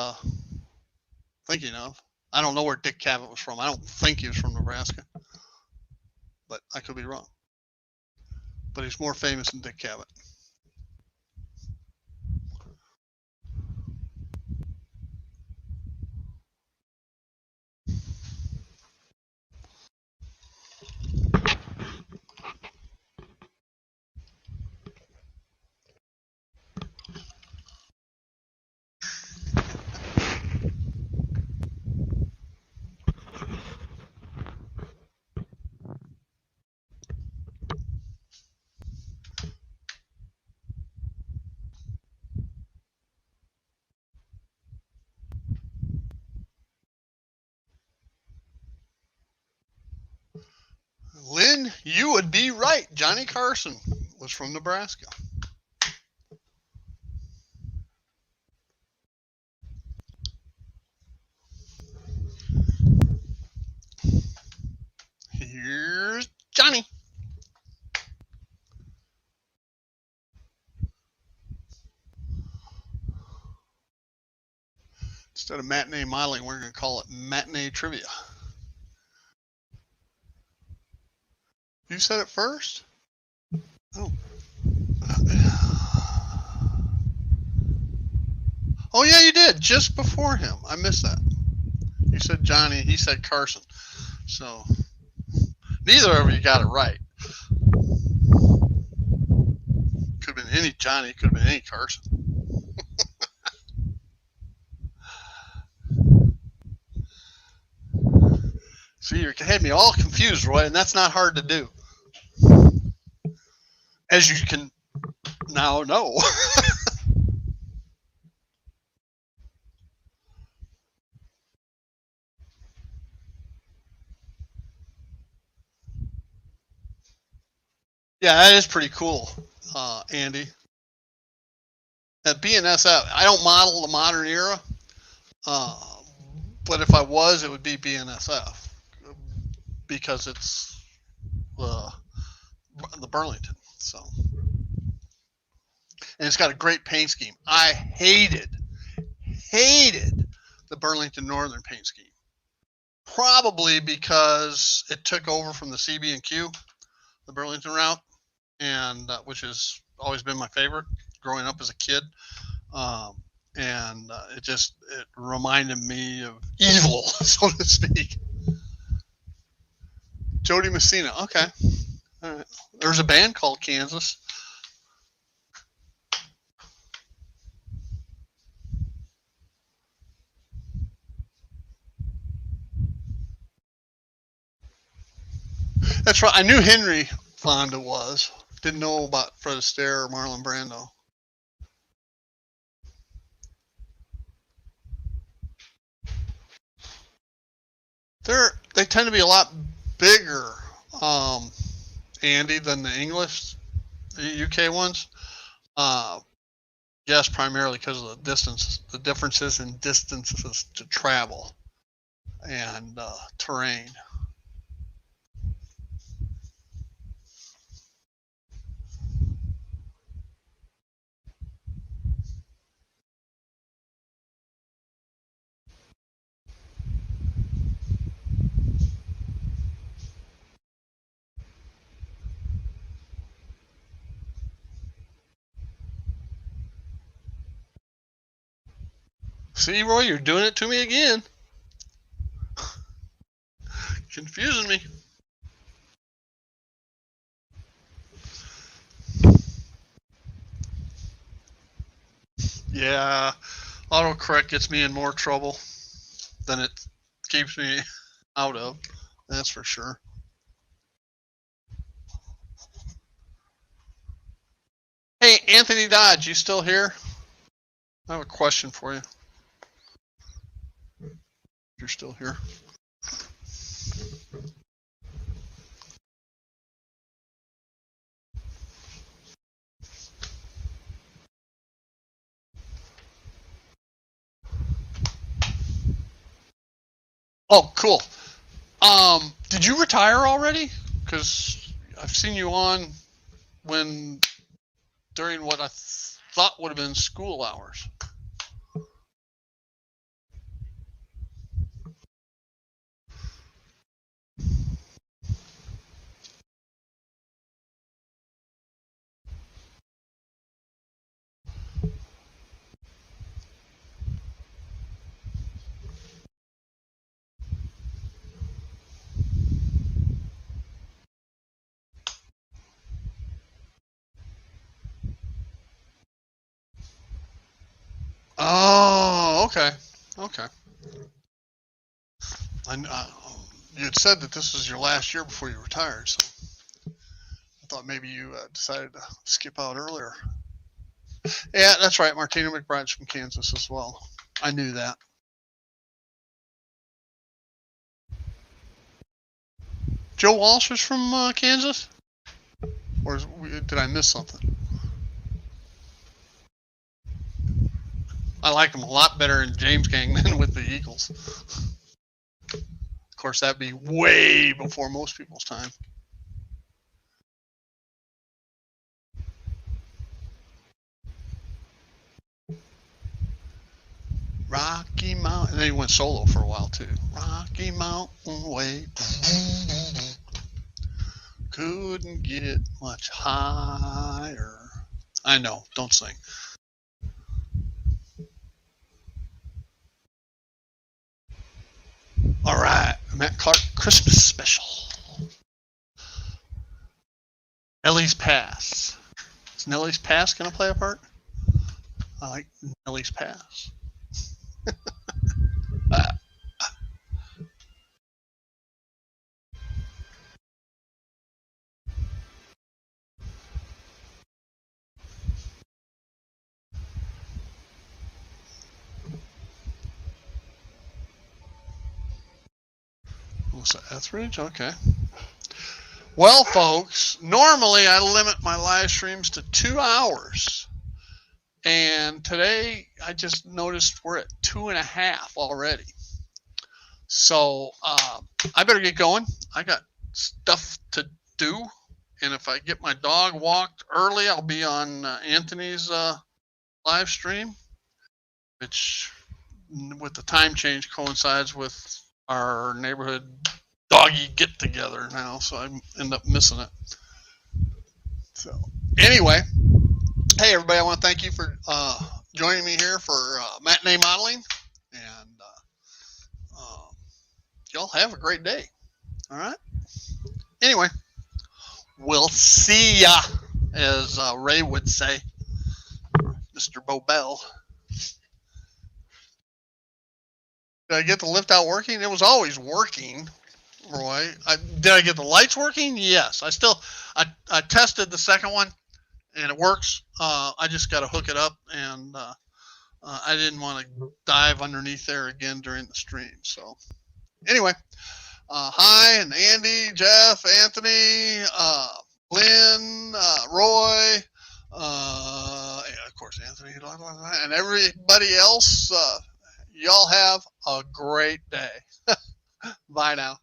thinking of. I don't know where Dick Cavett was from. I don't think he was from Nebraska, but I could be wrong. But he's more famous than Dick Cavett. Lynn, you would be right. Johnny Carson was from Nebraska. Here's Johnny. Instead of matinee modeling, we're going to call it matinee trivia. You said it first? Oh. Oh, yeah, you did. Just before him. I missed that. You said Johnny. He said Carson. So, neither of you got it right. Could have been any Johnny. Could have been any Carson. See, you had me all confused, Roy, and that's not hard to do. As you can now know. Yeah, that is pretty cool, Andy. At BNSF, I don't model the modern era, but if I was, it would be BNSF because it's the Burlington. So, and it's got a great paint scheme. I hated the Burlington Northern paint scheme, probably because it took over from the CB&Q, the Burlington route, and which has always been my favorite growing up as a kid. And it reminded me of evil, so to speak. Jody Messina. Okay. All right. There's a band called Kansas. That's right. I knew Henry Fonda was. Didn't know about Fred Astaire or Marlon Brando. They tend to be a lot bigger, Andy, than the English, the UK ones. Yes, primarily because of the distance, the differences in distances to travel and terrain. See, Roy, you're doing it to me again. Confusing me. Yeah, autocorrect gets me in more trouble than it keeps me out of. That's for sure. Hey, Anthony Dodge, you still here? I have a question for you. You're still here. Oh, cool. Did you retire already? Because I've seen you on during what I thought would have been school hours. Oh, okay. Okay. You had said that this was your last year before you retired, so I thought maybe you decided to skip out earlier. Yeah, that's right. Martina McBride's from Kansas as well. I knew that. Joe Walsh was from Kansas? Or did I miss something? I like him a lot better in James Gang than with the Eagles. Of course, that'd be way before most people's time. Rocky Mountain. And then he went solo for a while, too. Rocky Mountain Way. Couldn't get much higher. I know. Don't sing. All right. Matt Clark Christmas special. Nellie's Pass. Is Nellie's Pass going to play a part? I like Nellie's Pass. What's that, Etheridge? Okay. Well, folks, normally I limit my live streams to 2 hours. And today I just noticed we're at 2.5 already. So I better get going. I got stuff to do. And if I get my dog walked early, I'll be on Anthony's live stream, which with the time change coincides with our neighborhood doggy get together now, so I end up missing it. So anyway, hey everybody, I want to thank you for joining me here for Matinee Modeling, and y'all have a great day. All right. Anyway, we'll see ya, as Ray would say, Mr. Bobel. Did I get the lift out working? It was always working, Roy. Did I get the lights working? Yes. I tested the second one, and it works. I just got to hook it up, and I didn't want to dive underneath there again during the stream. So anyway, hi, and Andy, Jeff, Anthony, Lynn, Roy, of course, Anthony, and everybody else. Y'all have a great day. Bye now.